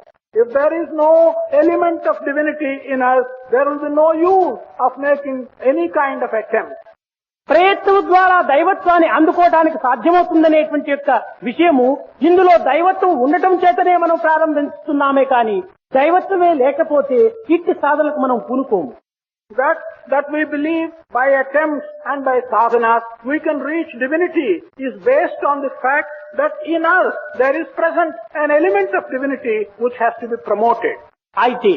If there is no element of divinity in us, there will be no use of making any kind of attempt. ప్రయత్నం ద్వారా దైవత్వాన్ని అందుకోవడానికి సాధ్యమవుతుందనేటువంటి యొక్క విషయము ఇందులో దైవత్వం ఉండటం చేతనే మనం ప్రారంభిస్తున్నామే కానీ దైవత్వమే లేకపోతే ఇట్టి సాధనలకు మనం పూనుకోము. That we believe by attempts and by sadhanas we can reach divinity is based on the fact that in us there is present an element of divinity which has to be promoted. అయితే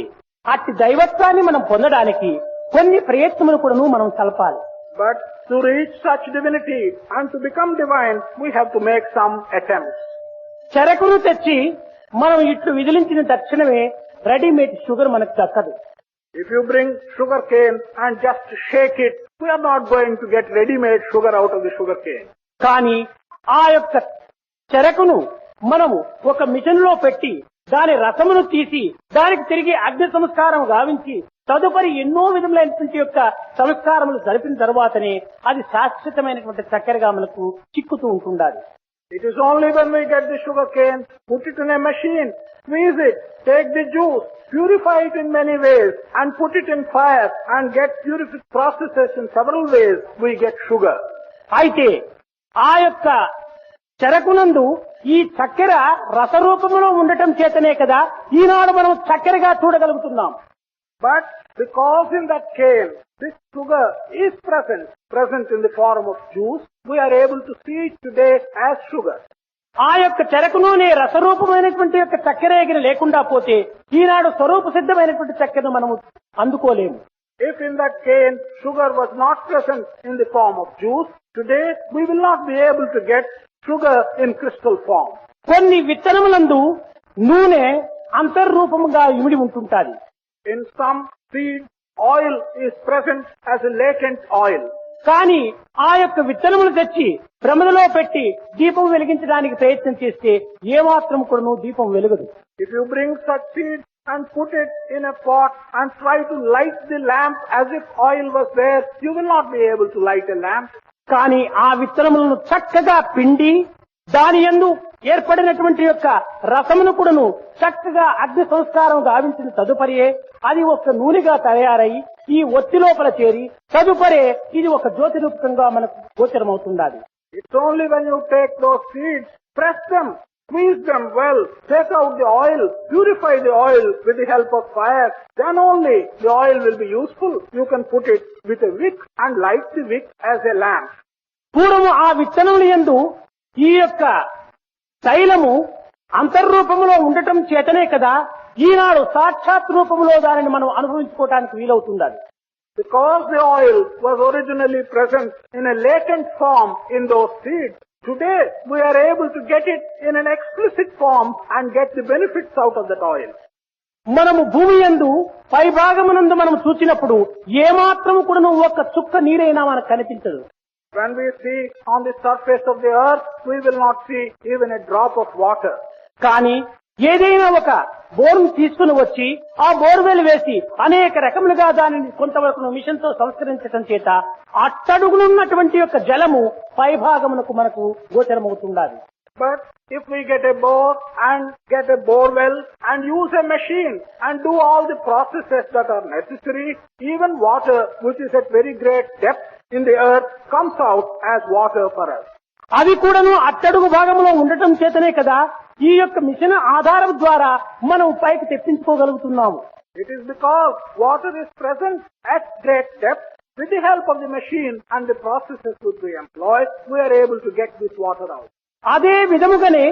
అట్టి దైవత్వాన్ని మనం పొందడానికి కొన్ని ప్రయత్నములు కూడా మనం కలపాలి. But to reach such divinity and to become divine, we have to make some attempts. చెరకును తెచ్చి మనం ఇట్లు విదిలించిన తక్షణమే రెడీమేడ్ షుగర్ మనకు దక్కదు. If you bring sugar cane and just shake it, we are not going to get ready-made sugar out of the sugar cane. కానీ ఆ యొక్క చెరకును మనము ఒక మిషన్ లో పెట్టి దాని రసమును తీసి దానికి తిరిగి అగ్ని సంస్కారం గావించి తదుపరి ఎన్నో విధములైనటువంటి యొక్క సంస్కారములు జరిపిన తర్వాతనే అది శాశ్వతమైనటువంటి చక్కెరగా మనకు చిక్కుతూ ఉంటుండాలి. It is only when we get the sugar cane, put it in a machine, squeeze it, take the juice, purify it in many ways and put it in fire and get purified processes in several ways, we get sugar. అయితే ఆ యొక్క చెరకునందు ఈ చక్కెర రసరూపంలో ఉండటం చేతనే కదా ఈనాడు మనం చక్కెరగా చూడగలుగుతున్నాం. But because in that cane, this sugar is present in the form of juice, we are able to see it today as sugar. ఆ యొక్క చెరకులోనే రసరూపమైనటువంటి యొక్క చక్కెర ఎగిన లేకుండా పోతే ఈనాడు స్వరూప సిద్ధమైనటువంటి చక్కెరను మనము అందుకోలేము. If in that cane sugar was not present in the form of juice, today we will not be able to get sugar in crystal form. కొన్ని విత్తనములందు నూనె అంతర్రూపముగా ఇమిడి ఉంటుంటాది. In some seeds, oil is present as a latent oil. కానీ ఆ యొక్క విత్తనములు తెచ్చి ప్రమిదలో పెట్టి దీపం వెలిగించడానికి ప్రయత్నం చేస్తే ఏమాత్రం కూడా దీపం వెలుగదు. If you bring such seeds and put it in a pot and try to light the lamp as if oil was there, you will not be able to light a lamp. కానీ ఆ విత్తనములను చక్కగా పిండి దాని యందు ఏర్పడినటువంటి యొక్క రసమును కూడాను చక్కగా అగ్ని సంస్కారం గావించిన తదుపరియే అది ఒక నూనెగా తయారై ఈ ఒత్తి లోపల చేరి తదుపరి ఇది ఒక జ్యోతి రూపకంగా మనకు గోచరమవుతుండాలి. It's only when you take those seeds, press them, squeeze them well, take out the oil, purify the oil with the help of fire, then only the oil will be useful. You can put it with a wick and light the wick as a lamp. పూర్వము ఆ విత్తనముల యందు ఈ యొక్క తైలము అంతర్రూపములో ఉండటం చేతనే కదా ఈనాడు సాక్షాత్ రూపములో దానిని మనం అనుభవించుకోవడానికి వీలవుతుండాలి. Because the oil was originally present in a latent form in those seeds, today we are able to get it in an explicit form and get the benefits out of that oil. మనము భూమి యందు పై భాగమునందు మనం చూచినప్పుడు ఏమాత్రము కూడా ఒక్క చుక్క నీరైనా మనకు కనిపించదు. When we see on the surface of the earth, we will not see even a drop of water. కానీ ఏదైనా ఒక బోర్ను తీసుకుని వచ్చి ఆ బోర్వెల్ వేసి అనేక రకములుగా దానిని కొంతవరకు మిషన్ తో సంస్కరించడం చేత అట్టడుగునున్నటువంటి యొక్క జలము పై భాగమునకు మనకు గోచరమవుతుండాలి. But if we get a bore and get a bore well and use a machine and do all the processes that are necessary, even water which is at very great depth in the earth comes out as water for us. అవి కూడాను అట్టడుగు భాగంలో ఉండటం చేతనే కదా ఈ యొక్క machine ఆధారం ద్వారా మనం పైకి తెప్పించుకోగలుగుతున్నాము. It is because water is present at great depth. With the help of the machine and the processes which we employ, we are able to get this water out. అదే విధముగానే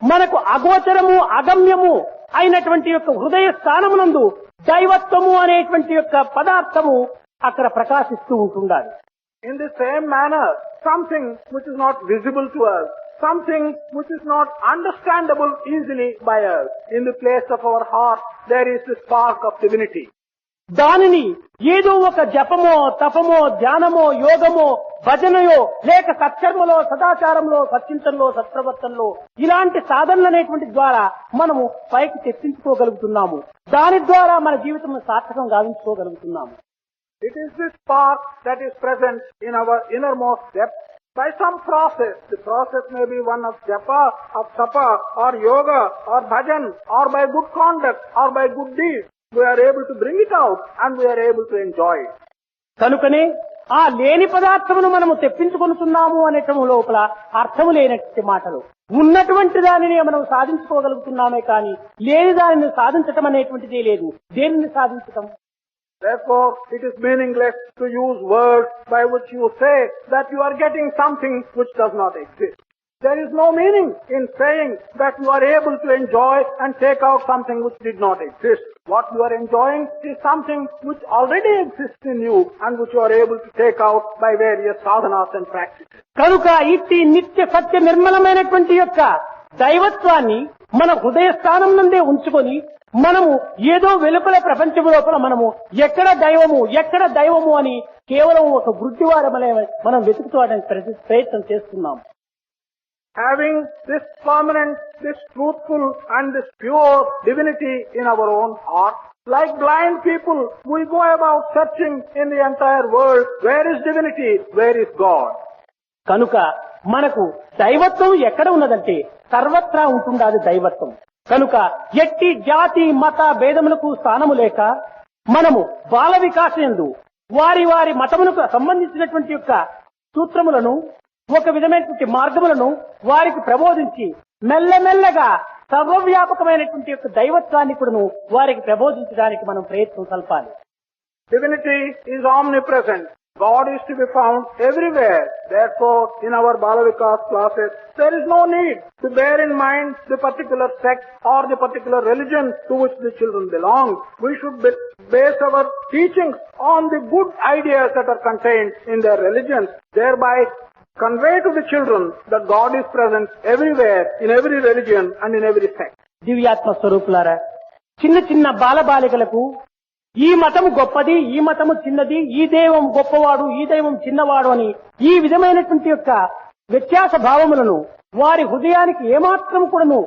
మనకు అగోచరము అగమ్యము అయినటువంటి యొక్క హృదయ స్థానమునందు దైవత్వము అనేటువంటి యొక్క పదార్థము అక్కడ ప్రకాశిస్తూ ఉంటుండాలి. In the same manner, something which is not visible to us, something which is not understandable easily by us, in the place of our heart, there is the spark of divinity. దానిని ఏదో ఒక జపమో తపమో ధ్యానమో యోగమో భజనయో లేక సత్కర్మలో సదాచారంలో సత్చింతనలో సత్ప్రవర్తనలో ఇలాంటి సాధనలు అనేటువంటి ద్వారా మనము పైకి తెప్పించుకోగలుగుతున్నాము. దాని ద్వారా మన జీవితం సార్థకం గావించుకోగలుగుతున్నాము. It is this spark that is present in our innermost depth. By some process, the process may be one of japa, of tapa, or yoga, or bhajan, or by good conduct, or by good deeds. We are able to bring it out and we are able to enjoy it. కనుకనే ఆ లేని పదార్థమును మనము తెప్పించుకొనుతున్నాము అనేటము లోపల అర్థము లేనటువంటి మాటలు. ఉన్నటువంటి దానిని మనం సాధించుకోగలుగుతున్నామే కానీ లేని దానిని సాధించటం అనేటువంటిదే లేదు. దేనిని సాధించటం? Therefore, it is meaningless to use words by which you say that you are getting something which does not exist. There is no meaning in saying that you are able to enjoy and take out something which did not exist. What you are enjoying is something which already exists in you and which you are able to take out by various sadhanas and practices. కనుక ఇట్టి నిత్య సత్య నిర్మలమైనటువంటి యొక్క దైవత్వాన్ని మన హృదయ స్థానం నుండే ఉంచుకొని మనము ఏదో వెలుపల ప్రపంచం లోపల మనము ఎక్కడ దైవము అని కేవలం ఒక గుడ్డివారమలే మనం వెతుకుకోవడానికి ప్రయత్నం చేస్తున్నాం. Having this permanent, this truthful and this pure divinity in our own heart, like blind people, we go about searching in the entire world, where is divinity, where is God? కనుక మనకు దైవత్వం ఎక్కడ ఉన్నదంటే సర్వత్రా ఉంటుండాలి దైవత్వం. కనుక ఎట్టి జాతి మత భేదములకు స్థానము లేక మనము బాల వికాసయందు వారి వారి మతములకు సంబంధించినటువంటి యొక్క సూత్రములను ఒక విధమైనటువంటి మార్గములను వారికి ప్రబోధించి మెల్లమెల్లగా సర్వవ్యాపకమైనటువంటి యొక్క దైవత్వాన్ని కూడాను వారికి ప్రబోధించడానికి మనం ప్రయత్నం సల్పాలి. Divinity is omnipresent. God is to be found everywhere. Therefore, in our Balavikas classes, there is no need to bear in mind the particular sect or the particular religion to which the children belong. We should base our teachings on the good ideas that are contained in their religions, thereby convey to the children that God is present everywhere, in every religion and in every sect. దివ్యాత్మ స్వరూపులారా, చిన్న చిన్న బాలబాలికలకు ఈ మతము గొప్పది, ఈ మతము చిన్నది, ఈ దైవం గొప్పవాడు, ఈ దైవం చిన్నవాడు అని ఈ విధమైనటువంటి యొక్క వ్యత్యాస భావములను వారి హృదయానికి ఏమాత్రం కూడాను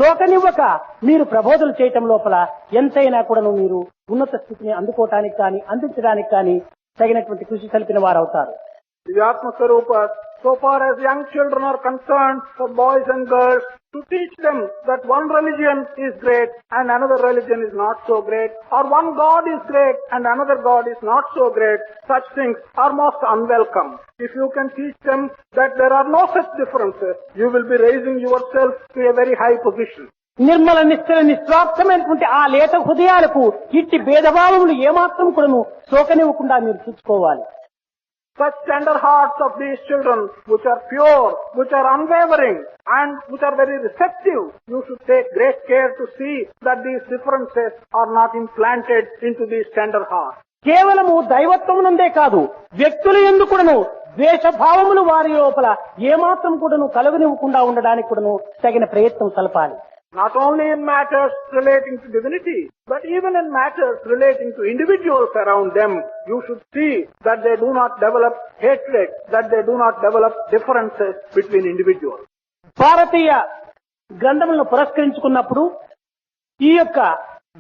తోకనివ్వక మీరు ప్రబోధలు చేయటం లోపల ఎంతైనా కూడాను మీరు ఉన్నత స్థితిని అందుకోవటానికి కానీ అందించడానికి కానీ తగినటువంటి కృషి సల్పిన వారవుతారు. The Atma Swarupa, so far as young children are concerned, for boys and girls, to teach them that one religion is great and another religion is not so great, or one God is great and another God is not so great, such things are most unwelcome. If you can teach them that there are no such differences, you will be raising yourself to a very high position. Nirmala నిశ్చల నిస్వార్థమైనటువంటి ఆ లేత హృదయాలకు ఇట్టి భేదభావములు ఏమాత్రం కూడాను సోకనివ్వకుండా మీరు చూసుకోవాలి. Such tender hearts of these children, which are pure, which are unwavering, and which are very receptive, you should take great care to see that these differences are not implanted into these tender hearts. కేవలము దైవత్వమునందే కాదు, వ్యక్తుల యందు కూడాను ద్వేషభావములు వారి లోపల ఏమాత్రం కూడాను కలుగనివ్వకుండా ఉండడానికి కూడాను తగిన ప్రయత్నం సలపాలి. Not only in matters relating to divinity, but even in matters relating to individuals around them, you should see that they do not develop hatred, that they do not develop differences between individuals. భారతీయ గ్రంథములను పురస్కరించుకున్నప్పుడు ఈ యొక్క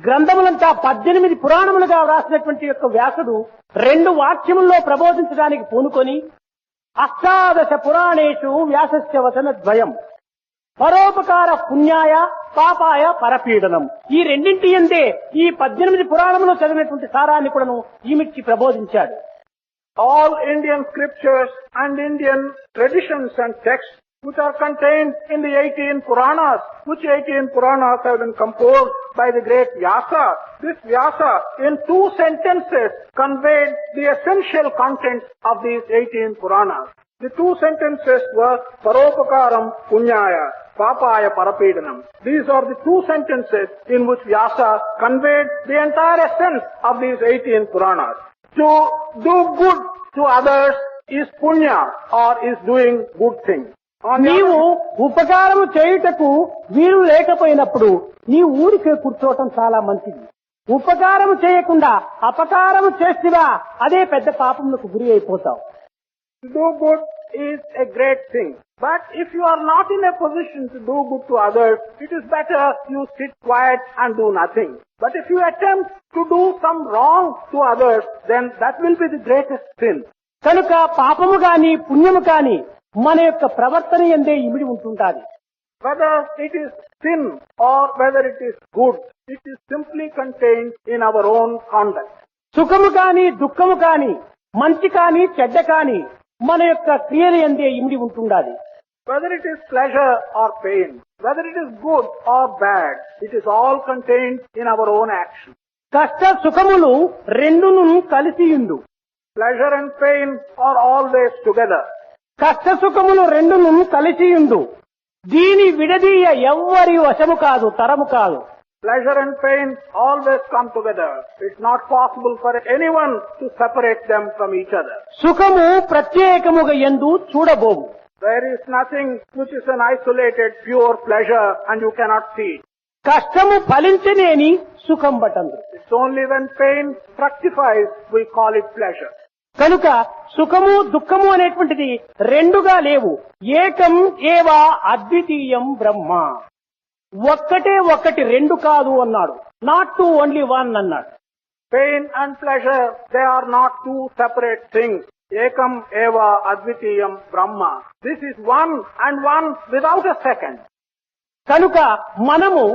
గ్రంథములంతా 18 పురాణములుగా వ్రాసినటువంటి యొక్క వ్యాసుడు 2 వాక్యముల్లో ప్రబోధించడానికి పూనుకొని అష్టాదశ పురాణేషు వ్యాసస్య వచనద్వయం పరోపకార పుణ్యాయ పాపాయ పరపీడనం, ఈ రెండింటి యందే ఈ 18 పురాణములు చదివినటువంటి సారాన్ని కూడాను ఈమిచ్చి ప్రబోధించాడు. All Indian scriptures and Indian traditions and texts which are contained in the 18 Puranas, which 18 Puranas have been composed by the great Vyasa. This Vyasa in 2 sentences conveyed the essential contents of these 18 Puranas. The 2 sentences were Paropakaram Punyaya, Papaya Parapedanam. These are the 2 sentences in which Vyasa conveyed the entire essence of these 18 Puranas. To do good to others is punya, or is doing good things. నీవు ఉపకారము చేయుటకు వీలు లేకపోయినప్పుడు నీ ఊరికే కూర్చోవటం చాలా మంచిది. ఉపకారము చేయకుండా అపకారము చేసివా అదే పెద్ద పాపములకు గురి అయిపోతావు. To do good is a great thing. But if you are not in a position to do good to others, it is better you sit quiet and do nothing. But if you attempt to do some wrong to others, then that will be the greatest sin. కనుక పాపము గాని పుణ్యము కాని మన యొక్క ప్రవర్తన యందే ఇమిడి ఉంటుంటాది. Whether it is sin or whether it is good, it is simply contained in our own conduct. సుఖము కాని దుఃఖము కాని మంచి కాని చెడ్డ కాని మన యొక్క క్రియల యందే ఇమిడి ఉంటుండాలి. Whether it is pleasure or pain, whether it is good or bad, it is all contained in our own action. కష్ట సుఖములు రెండును కలిసియుండు. Pleasure and pain are always together. కష్ట సుఖములు రెండును కలిసియుండు. దీని విడదీయ ఎవ్వరి వశము కాదు, తరము కాదు. Pleasure and pain always come together. It's not possible for anyone to separate them from each other. సుఖము ప్రత్యేకముగా యందు చూడబోవు. There is nothing which is an isolated, pure pleasure and you cannot see it. కష్టము ఫలించనేని సుఖం బటందు. It's only when pain fructifies we call it pleasure. కనుక సుఖము దుఃఖము అనేటువంటిది రెండుగా లేవు. ఏకం ఏవా అద్వితీయం బ్రహ్మ. ఒక్కటే ఒక్కటి, రెండు కాదు అన్నాడు. నాట్ టు ఓన్లీ వన్ అన్నాడు. Pain and pleasure, they are not two separate things. Ekam eva advitiyam Brahma. This is one and one without a second. కనుక మనము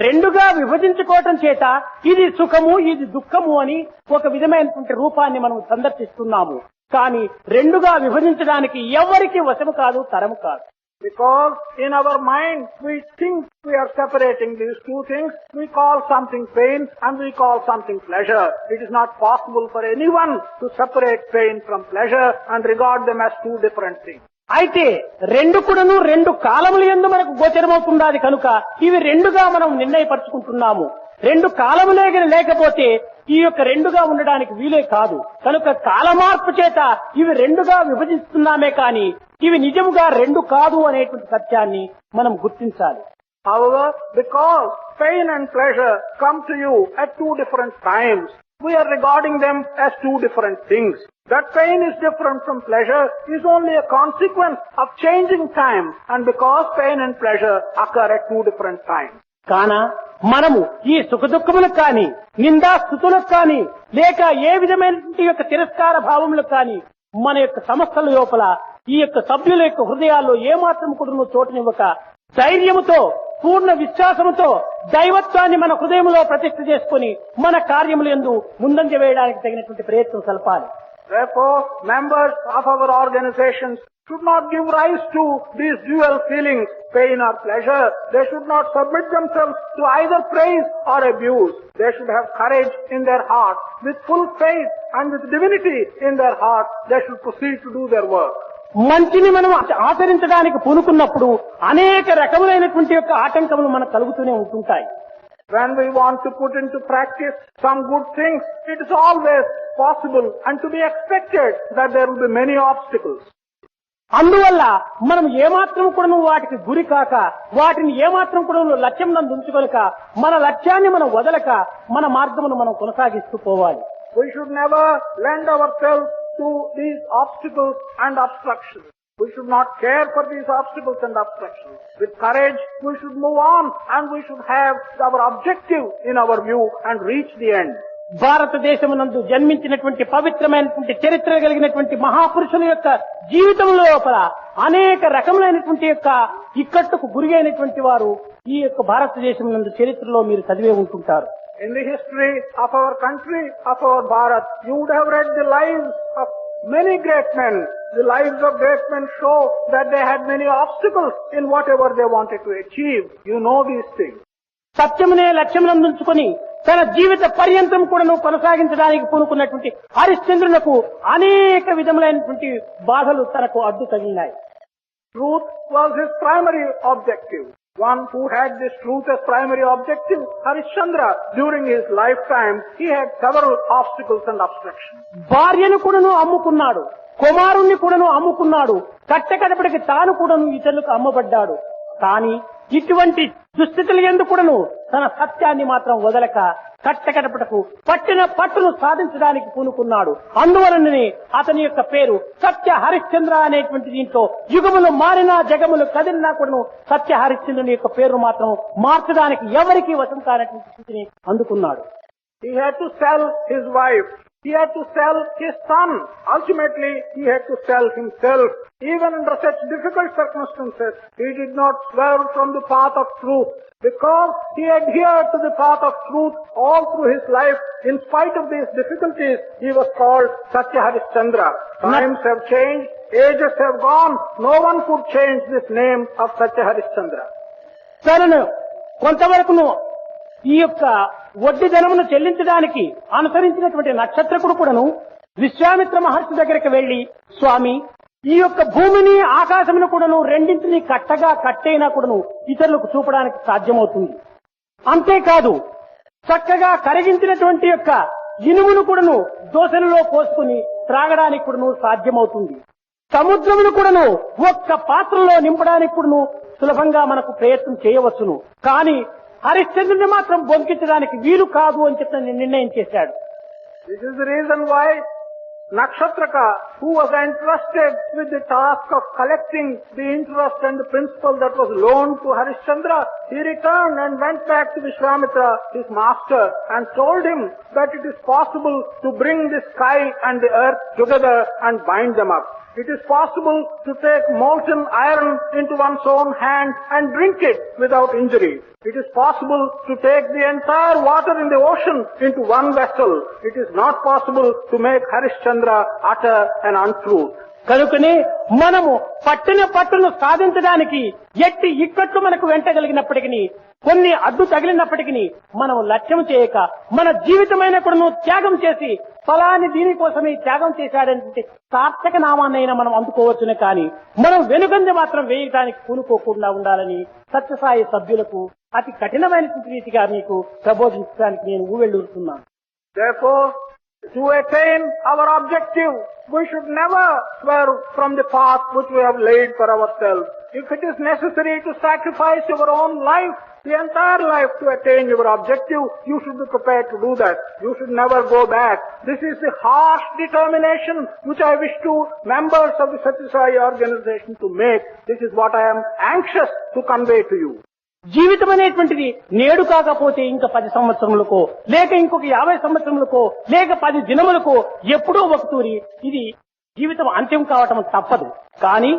రెండుగా విభజించుకోవటం చేత ఇది సుఖము ఇది దుఃఖము అని ఒక విధమైనటువంటి రూపాన్ని మనం సందర్శిస్తున్నాము. కానీ రెండుగా విభజించడానికి ఎవరికి వశము కాదు, తరము కాదు. Because in our mind we think we are separating these two things. We call something pain and we call something pleasure. It is not possible for anyone to separate pain from pleasure and regard them as two different things. అయితే రెండు కూడాను రెండు కాలముల యందు మనకు గోచరమవుతున్నది కనుక ఇవి రెండుగా మనం నిర్ణయపరుచుకుంటున్నాము. రెండు కాలములే లేకపోతే ఈ యొక్క రెండుగా ఉండడానికి వీలే కాదు. కనుక కాల మార్పు చేత ఇవి రెండుగా విభజిస్తున్నామే కానీ ఇవి నిజముగా రెండు కాదు అనేటువంటి సత్యాన్ని మనం గుర్తించాలి. However, because pain and pleasure come to you at two different times, we are regarding them as two different things. That pain is different from pleasure is only a consequence of changing time, and because pain and pleasure occur at two different times. కాన మనము ఈ సుఖ దుఃఖములకు కానీ నిందా స్థుతులకు కానీ లేక ఏ విధమైనటువంటి యొక్క తిరస్కార భావములకు కానీ మన యొక్క సమస్యల లోపల ఈ యొక్క సభ్యుల యొక్క హృదయాల్లో ఏమాత్రం కూడా చోటునివ్వక ధైర్యముతో పూర్ణ విశ్వాసముతో దైవత్వాన్ని మన హృదయంలో ప్రతిష్ఠ చేసుకుని మన కార్యములు యందు ముందంజ వేయడానికి తగినటువంటి ప్రయత్నం సల్పాలి. Therefore, members of our organizations should not give rise to these dual feelings, pain or pleasure. They should not submit themselves to either praise or abuse. They should have courage in their heart. With full faith and with divinity in their heart, they should proceed to do their work. మంచిని మనం ఆచరించడానికి పూనుకున్నప్పుడు అనేక రకములైనటువంటి యొక్క ఆటంకములు మనకు కలుగుతూనే ఉంటుంటాయి. When we want to put into practice some good things, it is always possible and to be expected that there will be many obstacles. అందువల్ల మనం ఏమాత్రం కూడా వాటికి గురి కాక వాటిని ఏమాత్రం కూడా లక్ష్యం నందు ఉంచుకొనక మన లక్ష్యాన్ని మనం వదలక మన మార్గమును మనం కొనసాగిస్తూ పోవాలి. We should never lend ourselves to these obstacles and obstructions. We should not care for these obstacles and obstructions. With courage, we should move on and we should have our objective in our view and reach the end. భారతదేశమునందు జన్మించినటువంటి పవిత్రమైనటువంటి చరిత్ర కలిగినటువంటి మహాపురుషుల యొక్క జీవితంలో లోపల అనేక రకములైనటువంటి యొక్క ఇక్కట్టుకు గురి అయినటువంటి వారు ఈ యొక్క భారతదేశం నందు చరిత్రలో మీరు చదివే ఉంటుంటారు. In the history of our country, of our Bharat, you would have read the lives of many great men. The lives of great men show that they had many obstacles in whatever they wanted to achieve. You know these things. సత్యమునే లక్ష్యమునందుంచుకొని తన జీవిత పర్యంతం కూడా కొనసాగించడానికి పూనుకున్నటువంటి హరిశ్చంద్రునకు అనేక విధములైనటువంటి బాధలు తనకు అడ్డు తగిలినాయి. Truth was his primary objective. One who had this truth as primary objective, Harishchandra, during his lifetime, he had several obstacles and obstructions. భార్యను కూడాను అమ్ముకున్నాడు, కుమారుణ్ణి కూడాను అమ్ముకున్నాడు, కట్టకడపటికి తాను కూడాను ఇతరులకు అమ్మబడ్డాడు. కానీ ఇటువంటి దుస్థితులు ఎందుకు కూడాను తన సత్యాన్ని మాత్రం వదలక కట్టకడపటకు పట్టిన పట్టును సాధించడానికి పూనుకున్నాడు. అందువలననే అతని యొక్క పేరు సత్య హరిశ్చంద్ర అనేటువంటి దీంట్లో యుగములు మారినా జగములు కదిలినా కూడాను సత్య హరిశ్చంద్రుని యొక్క పేరు మాత్రం మార్చడానికి ఎవరికీ వశం కానటువంటి స్థితిని అందుకున్నాడు. He had to sell his wife. He had to sell his son. Ultimately, he had to sell himself. Even under such difficult circumstances, he did not swerve from the path of truth. Because he adhered to the path of truth all through his life, in spite of these difficulties, he was called Satya Harishchandra. Times have changed, ages have gone, no one could change this name of Satya Harishchandra. తనను కొంతవరకును ఈ యొక్క వడ్డీ ధనమును చెల్లించడానికి అనుసరించినటువంటి నక్షత్రకుడు కూడాను విశ్వామిత్ర మహర్షి దగ్గరికి వెళ్లి, స్వామి, ఈ యొక్క భూమిని ఆకాశమును కూడాను రెండింటినీ కట్టగా కట్టైనా కూడాను ఇతరులకు చూపడానికి సాధ్యమవుతుంది. అంతేకాదు చక్కగా కరిగించినటువంటి యొక్క ఇనుమును కూడాను దోసెలలో పోసుకుని త్రాగడానికి కూడాను సాధ్యమవుతుంది. సముద్రమును కూడాను ఒక్క పాత్రలో నింపడానికి కూడాను సులభంగా మనకు ప్రయత్నం చేయవచ్చును. కానీ హరిశ్చంద్రుని మాత్రం బొంకించడానికి వీలు కాదు అని చెప్పి నిర్ణయం చేశాడు. This is the reason why Nakshatraka, who was entrusted with the task of collecting the interest and the principal that was loaned to Harishchandra, he returned and went back to Vishwamitra, his master, and told him that it is possible to bring the sky and the earth together and bind them up. It is possible to take molten iron into one's own hand and drink it without injury. It is possible to take the entire water in the ocean into one vessel. It is not possible to make Harishchandra utter an untruth. కనుకనే మనము పట్టిన పట్టును సాధించడానికి ఎట్టి ఇక్కట్లు మనకు వెంటగలిగినప్పటికీ కొన్ని అడ్డు తగిలినప్పటికీ మనం లక్ష్యం చేయక మన జీవితమైన కూడా త్యాగం చేసి ఫలాన్ని దీనికోసమే త్యాగం చేశాడంటే సార్థక నామాన్నైనా మనం అందుకోవచ్చునే కానీ మనం వెనుకంజ మాత్రం వేయడానికి పూనుకోకుండా ఉండాలని సత్యసాయి సభ్యులకు అతి కఠినమైనటువంటి రీతిగా మీకు ప్రబోధించడానికి నేను ఊవెళ్ళూరుతున్నాను. Therefore, to attain our objective, we should never swerve from the path which we have laid for ourselves. If it is necessary to sacrifice your own life, the entire life to attain your objective, you should be prepared to do that. You should never go back. This is the harsh determination which I wish to members of the Satya Sai organization to make. This is what I am anxious to convey to you. జీవితం అనేటువంటిది నేడు కాకపోతే ఇంకా 10 సంవత్సరములకో లేక ఇంకొక 50 సంవత్సరములకో లేక 10 దినములకో ఎప్పుడో ఒకతూరి ఇది జీవితం అంత్యం కావటం తప్పదు. కానీ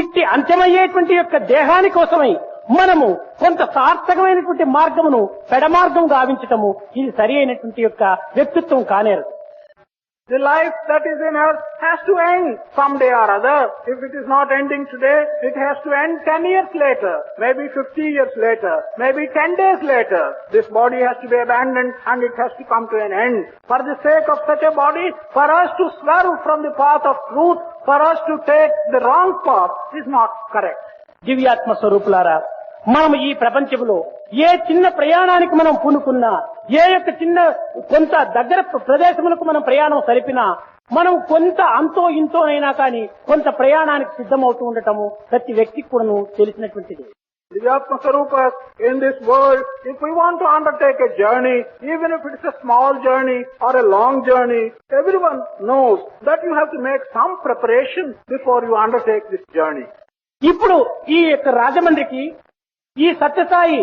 ఇట్టి అంత్యమయ్యేటువంటి యొక్క దేహాని కోసమై మనము కొంత సార్థకమైనటువంటి మార్గమును పెడమార్గం గావించటము ఇది సరి అయినటువంటి యొక్క వ్యక్తిత్వం కానేరు. The life that is in earth has to end someday or other. If it is not ending today, it has to end 10 years later, maybe 50 years later, maybe 10 days later. This body has to be abandoned and it has to come to an end. For the sake of such a body, for us to swerve from the path of truth, for us to take the wrong path is not correct. దివ్యాత్మ స్వరూపులారా, మనం ఈ ప్రపంచంలో ఏ చిన్న ప్రయాణానికి మనం పూనుకున్నా, ఏ యొక్క చిన్న కొంత దగ్గర ప్రదేశములకు మనం ప్రయాణం సరిపినా, మనం కొంత అంతో ఇంతోనైనా కానీ కొంత ప్రయాణానికి సిద్ధమవుతూ ఉండటము ప్రతి వ్యక్తికి కూడాను తెలిసినటువంటిది. Divyatma Swarupas, in this world, if we want to undertake a journey, even if it is a small journey or a long journey, everyone knows that you have to make some preparation before you undertake this journey. ఇప్పుడు ఈ యొక్క రాజమండ్రికి ఈ సత్యసాయి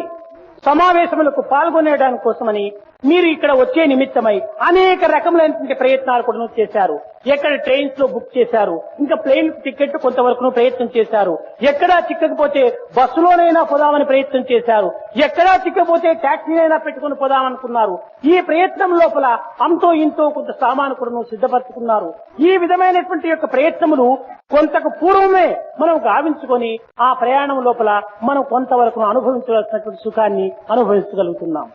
సమావేశములకు పాల్గొనేయడానికి కోసమని మీరు ఇక్కడ వచ్చే నిమిత్తమై అనేక రకములైనటువంటి ప్రయత్నాలు కూడా చేశారు. ఎక్కడ ట్రైన్స్ లో బుక్ చేశారు, ఇంకా ప్లేన్ టికెట్ కొంతవరకు ప్రయత్నం చేశారు, ఎక్కడా చిక్కకపోతే బస్సులోనైనా పోదామని ప్రయత్నం చేశారు, ఎక్కడా చిక్కకపోతే టాక్సీనైనా పెట్టుకుని పోదామనుకున్నారు. ఈ ప్రయత్నం లోపల అంతో ఇంతో కొంత సామాను కూడా సిద్ధపరచుకున్నారు. ఈ విధమైనటువంటి యొక్క ప్రయత్నములు కొంతకు పూర్వమే మనం గావించుకొని ఆ ప్రయాణం లోపల మనం కొంతవరకు అనుభవించవలసినటువంటి సుఖాన్ని అనుభవించగలుగుతున్నాం.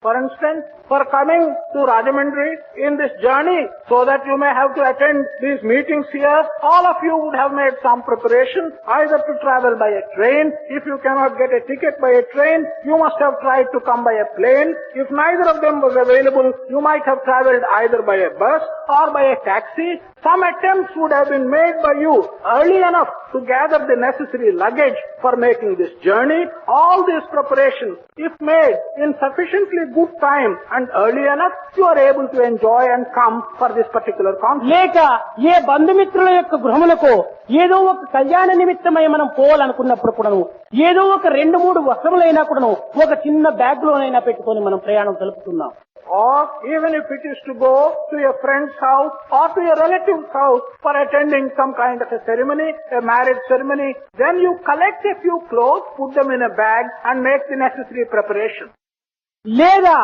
For instance, for coming to Raajahmundhry in this journey, so that you may have to attend these meetings here, all of you would have made some preparation, either to travel by a train. If you cannot get a ticket by a train, you must have tried to come by a plane. If neither of them was available, you might have traveled either by a bus or by a taxi. Some attempts would have been made by you early enough to gather the necessary luggage for making this journey. All these preparations, if made in sufficiently good time and early enough, you are able to enjoy and come for this particular conference. లేక ఏ బంధుమిత్రుల యొక్క గృహములకు ఏదో ఒక కళ్యాణ నిమిత్తమై మనం పోవాలనుకున్నప్పుడు కూడాను ఏదో ఒక 2-3 వస్త్రములైనా కూడాను ఒక చిన్న బ్యాగ్ లోనైనా పెట్టుకొని మనం ప్రయాణం జరుపుతున్నాం. Or even if it is to go to a friend's house or to a relative's house for attending some kind of a ceremony, a marriage ceremony, then you collect a few clothes, put them in a bag and make the necessary preparation. లేదా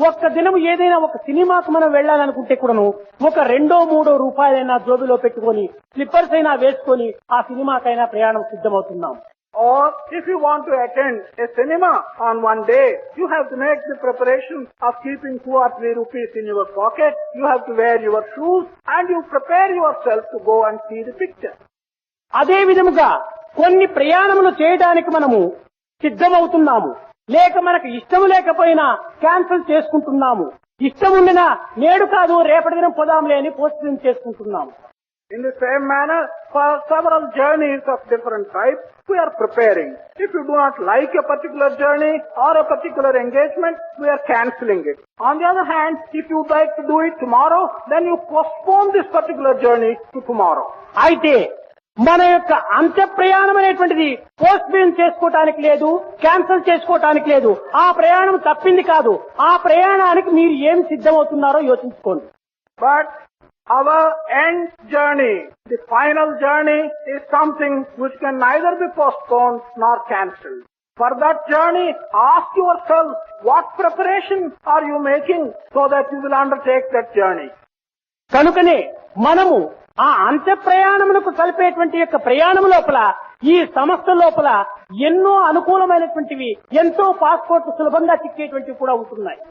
ఒక్క దినం ఏదైనా ఒక సినిమాకు మనం వెళ్లాలనుకుంటే కూడాను ఒక 2-3 రూపాయలైనా జోబిలో పెట్టుకొని స్లిప్పర్స్ అయినా వేసుకొని ఆ సినిమాకైనా ప్రయాణం సిద్ధమవుతున్నాం. Or if you want to attend a cinema on one day, you have to make the preparation of keeping 2 or 3 rupees in your pocket. You have to wear your shoes and you prepare yourself to go and see the picture. అదే విధముగా కొన్ని ప్రయాణములు చేయడానికి మనము సిద్ధమవుతున్నాము. లేక మనకు ఇష్టము లేకపోయినా cancel చేసుకుంటున్నాము. ఇష్టం ఉండినా నేడు కాదు రేపటి దినం పోదాంలే అని పోస్ట్పోన్ చేసుకుంటున్నాము. In the same manner, for several journeys of different types, we are preparing. If you do not like a particular journey or a particular engagement, we are cancelling it. On the other hand, if you would like to do it tomorrow, then you postpone this particular journey to tomorrow. అయితే మన యొక్క అంత్య ప్రయాణం అనేటువంటిది postpone చేసుకోవటానికి లేదు, cancel చేసుకోవటానికి లేదు. ఆ ప్రయాణం తప్పింది కాదు. ఆ ప్రయాణానికి మీరు ఏం సిద్ధమవుతున్నారో యోచించుకోండి. But our end journey, the final journey, is something which can neither be postponed nor cancelled. For that journey, ask yourself, what preparation are you making so that you will undertake that journey? కనుకనే మనము ఆ అంత్య ప్రయాణములకు కలిపేటువంటి యొక్క ప్రయాణం లోపల ఈ సంస్థ లోపల ఎన్నో అనుకూలమైనటువంటివి, ఎంతో పాస్పోర్ట్ సులభంగా చిక్కేటువంటివి కూడా ఉంటున్నాయి.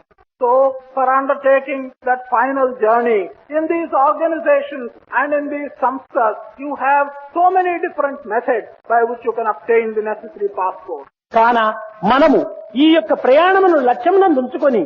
So, for undertaking that final journey, in these organizations and in these samsthas, you have so many different methods by which you can obtain the necessary passport. కాన మనము ఈ యొక్క ప్రయాణమును లక్ష్యమునందు ఉంచుకొని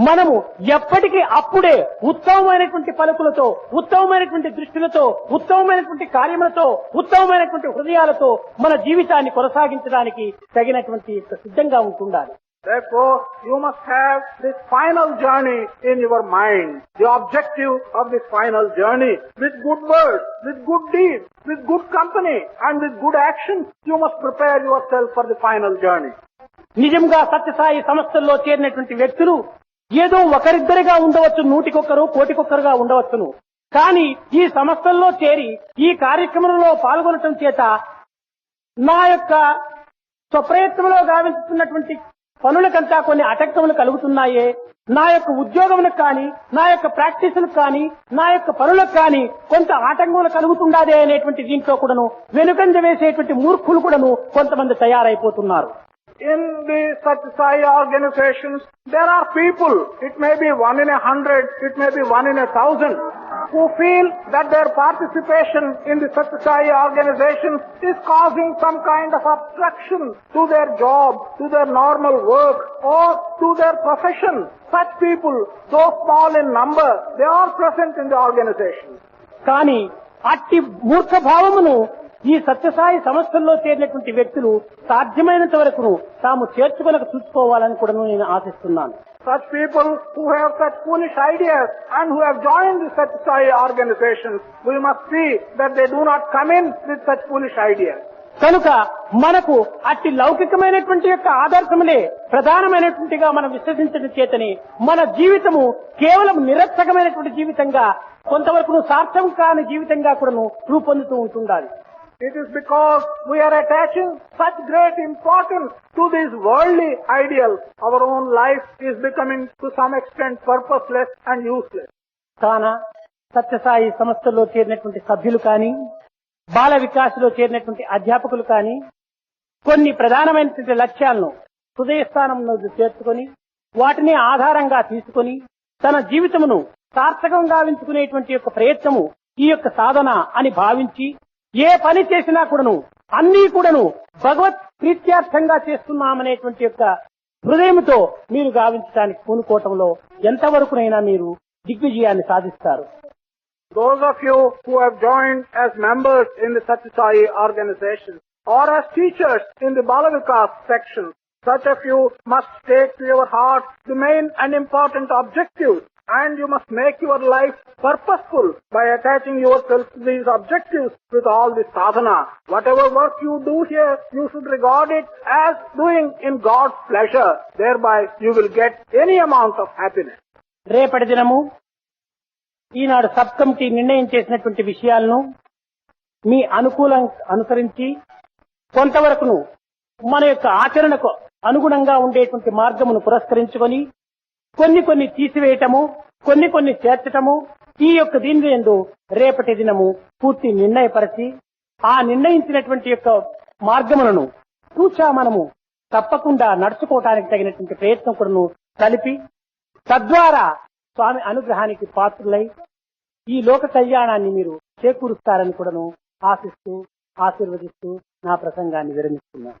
మనము ఎప్పటికీ అప్పుడే ఉత్తమమైనటువంటి పలుకులతో, ఉత్తమమైనటువంటి దృష్టిలతో, ఉత్తమమైనటువంటి కార్యములతో, ఉత్తమమైనటువంటి హృదయాలతో మన జీవితాన్ని కొనసాగించడానికి తగినటువంటి సిద్ధంగా ఉంటుండాలి. Therefore, you must have this final journey in your mind, the objective of this final journey. With good words, with good deeds, with good company and with good action, you must prepare yourself for the final journey. నిజంగా సత్యసాయి సంస్థల్లో చేరినటువంటి వ్యక్తులు ఏదో ఒకరిద్దరిగా ఉండవచ్చు, 100 కోటికొక్కరుగా ఉండవచ్చును. కానీ ఈ సంస్థల్లో చేరి ఈ కార్యక్రమంలో పాల్గొనటం చేత నా యొక్క స్వప్రయత్నంలో గావించుతున్నటువంటి పనులకంతా కొన్ని అటంకములు కలుగుతున్నాయే, నా యొక్క ఉద్యోగములకు కానీ, నా యొక్క ప్రాక్టీసులకు కానీ, నా యొక్క పనులకు కానీ కొంత ఆటంకములు కలుగుతుండాదే అనేటువంటి దీంట్లో కూడాను వెనుకంజ వేసేటువంటి మూర్ఖులు కూడాను కొంతమంది తయారైపోతున్నారు. In the Satyasai organizations, there are people, it may be 1 in 100, it may be 1 in 1,000, who feel that their participation in the Satyasai organizations is causing some kind of obstruction to their job, to their normal work, or to their profession. Such people, though small in number, they are present in the organization. కానీ అట్టి మూర్ఖ భావమును ఈ సత్యసాయి సంస్థల్లో చేరినటువంటి వ్యక్తులు సాధ్యమైనంత వరకు తాము చేర్చుకొనకు చూసుకోవాలని కూడా నేను ఆశిస్తున్నాను. Such people who have such foolish ideas and who have joined the Satyasai organizations, we must see that they do not come in with such foolish ideas. కనుక మనకు అట్టి లౌకికమైనటువంటి యొక్క ఆదర్శములే ప్రధానమైనటువంటిగా మనం విశ్వసించడం చేతని మన జీవితము కేవలం నిరర్థకమైనటువంటి జీవితంగా, కొంతవరకు సార్థం కాని జీవితంగా కూడా రూపొందుతూ ఉంటుండాలి. It is because we are attaching such great importance to these worldly ideals, our own life is becoming to some extent purposeless and useless. కాన సత్యసాయి సంస్థలో చేరినటువంటి సభ్యులు కానీ, బాల వికాసులో చేరినటువంటి అధ్యాపకులు కానీ కొన్ని ప్రధానమైనటువంటి లక్ష్యాలను హృదయస్థానంలో చేర్చుకొని వాటిని ఆధారంగా తీసుకొని తన జీవితమును సార్థకంగా గావించుకునేటువంటి యొక్క ప్రయత్నము ఈ యొక్క సాధన అని భావించి ఏ పని చేసినా కూడాను అన్నీ కూడాను భగవత్ ప్రీత్యార్థంగా చేస్తున్నామనేటువంటి యొక్క హృదయంతో మీరు గావించడానికి పూనుకోవటంలో ఎంతవరకునైనా మీరు దిగ్విజయాన్ని సాధిస్తారు. Those of you who have joined as members in the Satyasai organization or as teachers in the Balavikas section, such of you must take to your heart the main and important objectives, and you must make your life purposeful by attaching yourself to these objectives with all the sadhana. Whatever work you do here, you should regard it as doing in God's pleasure. Thereby you will get any amount of happiness. రేపటి దినము ఈనాడు sub committee నిర్ణయం చేసినటువంటి విషయాలను మీ అనుకూలం అనుసరించి కొంతవరకును మన యొక్క ఆచరణకు అనుగుణంగా ఉండేటువంటి మార్గమును పురస్కరించుకొని కొన్ని తీసివేయటము, కొన్ని చేర్చటము, ఈ యొక్క దీని యందు రేపటి దినము పూర్తి నిర్ణయపరిచి ఆ నిర్ణయించినటువంటి యొక్క మార్గములను తూచా మనము తప్పకుండా నడుచుకోవటానికి తగినటువంటి ప్రయత్నం కూడా కలిపి తద్వారా స్వామి అనుగ్రహానికి పాత్రులై ఈ లోక కళ్యాణాన్ని మీరు చేకూరుస్తారని కూడాను ఆశిస్తూ ఆశీర్వదిస్తూ నా ప్రసంగాన్ని విరమిస్తున్నాను.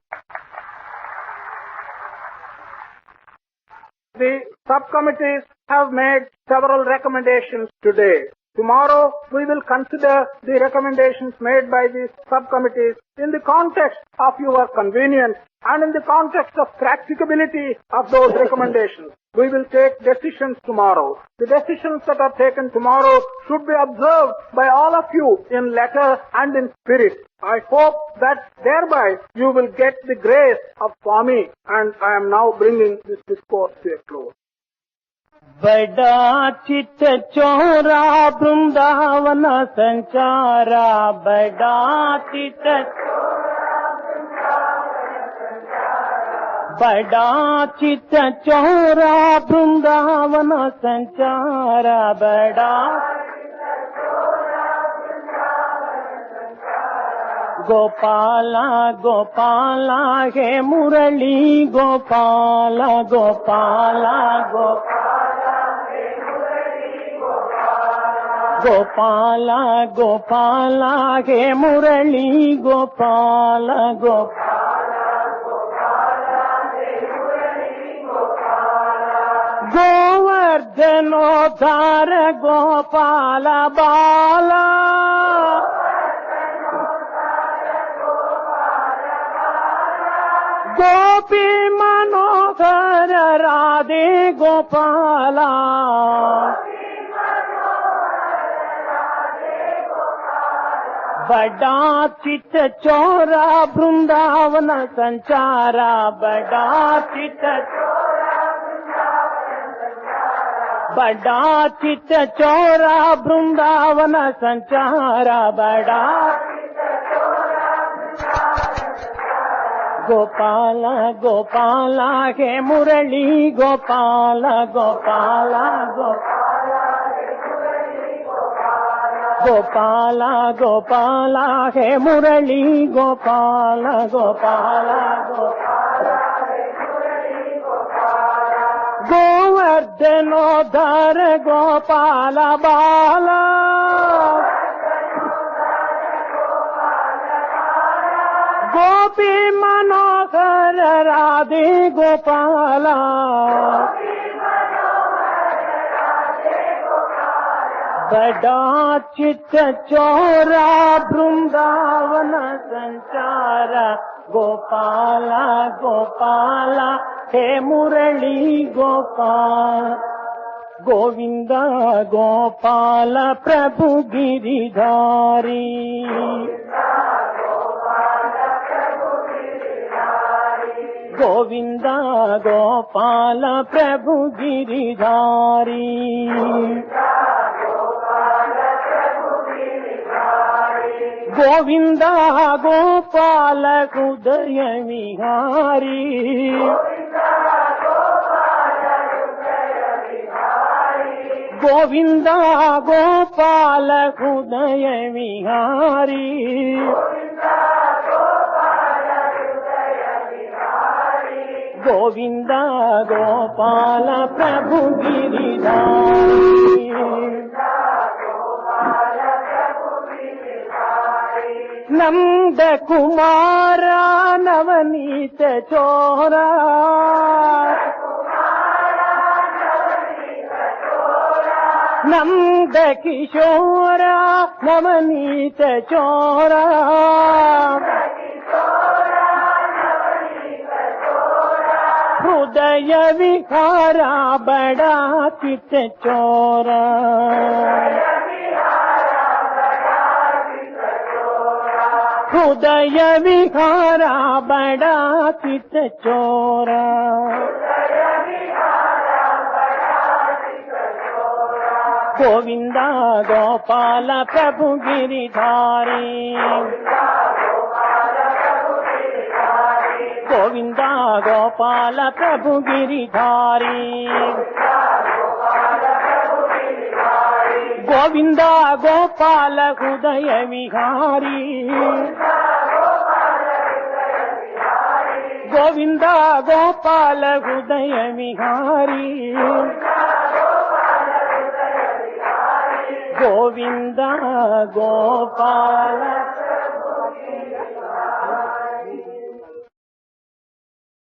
The subcommittees have made several recommendations today. Tomorrow we will consider the recommendations made by these subcommittees in the context of your convenience and in the context of practicability of those recommendations. We will take decisions tomorrow. The decisions that are taken tomorrow should be observed by all of you in letter and in spirit. I hope that thereby you will get the grace of Swami, and I am now bringing this discourse to a close. बड़ा चित चोरा वृंदावन संचारा, बड़ा चित चोरा वृंदावन संचारा, बड़ा गोपाला गोपाला हे मुरली गोपाला गोपाला गोपाला गोपाला हे मुरली गोपाला गोवर्धनोद्धार गोपाला बाला, गोपी मनोहर राधे गोपाला, बड़ा चित चोरा वृंदावन संचारा, बड़ा चित चोरा वृंदावन संचारा, बड़ा గోపాల గోపాల హే మురళీ గోపాల గోపాల గోపాల గోపాల హే మురళీ గోపాల గోపాల గోవర్ధనోధర గోపాల బాల గోపీ మనోహర రాధే గోపాల बड़ा चित्त चोरा बृंदावन संचारा गोपाला गोपाला हे मुरली गोपाल गोविंदा गोपाल प्रभु गिरिधारी गोविंदा गोपाल प्रभु गिरिधारी गोविंदा गोपाल हृदय विहारी गोविंदा गोपाल हृदय विहारी गोविंदा गोपाल प्रभु गिरिधारी नंद कुमारा नवनीत चोरा नंद किशोरा नवनीत चोरा हृदय विहारा बड़ा चित चोरा हृदय विहारा बड़ा चित चोरा गोविंदा गोपाल प्रभु गिरिधारी गोविंदा गोपाल प्रभु गिरिधारी गोविंदा गोपाल हृदय विहारी गोविंदा गोपाल हृदय विहारी गोविंदा गोपाल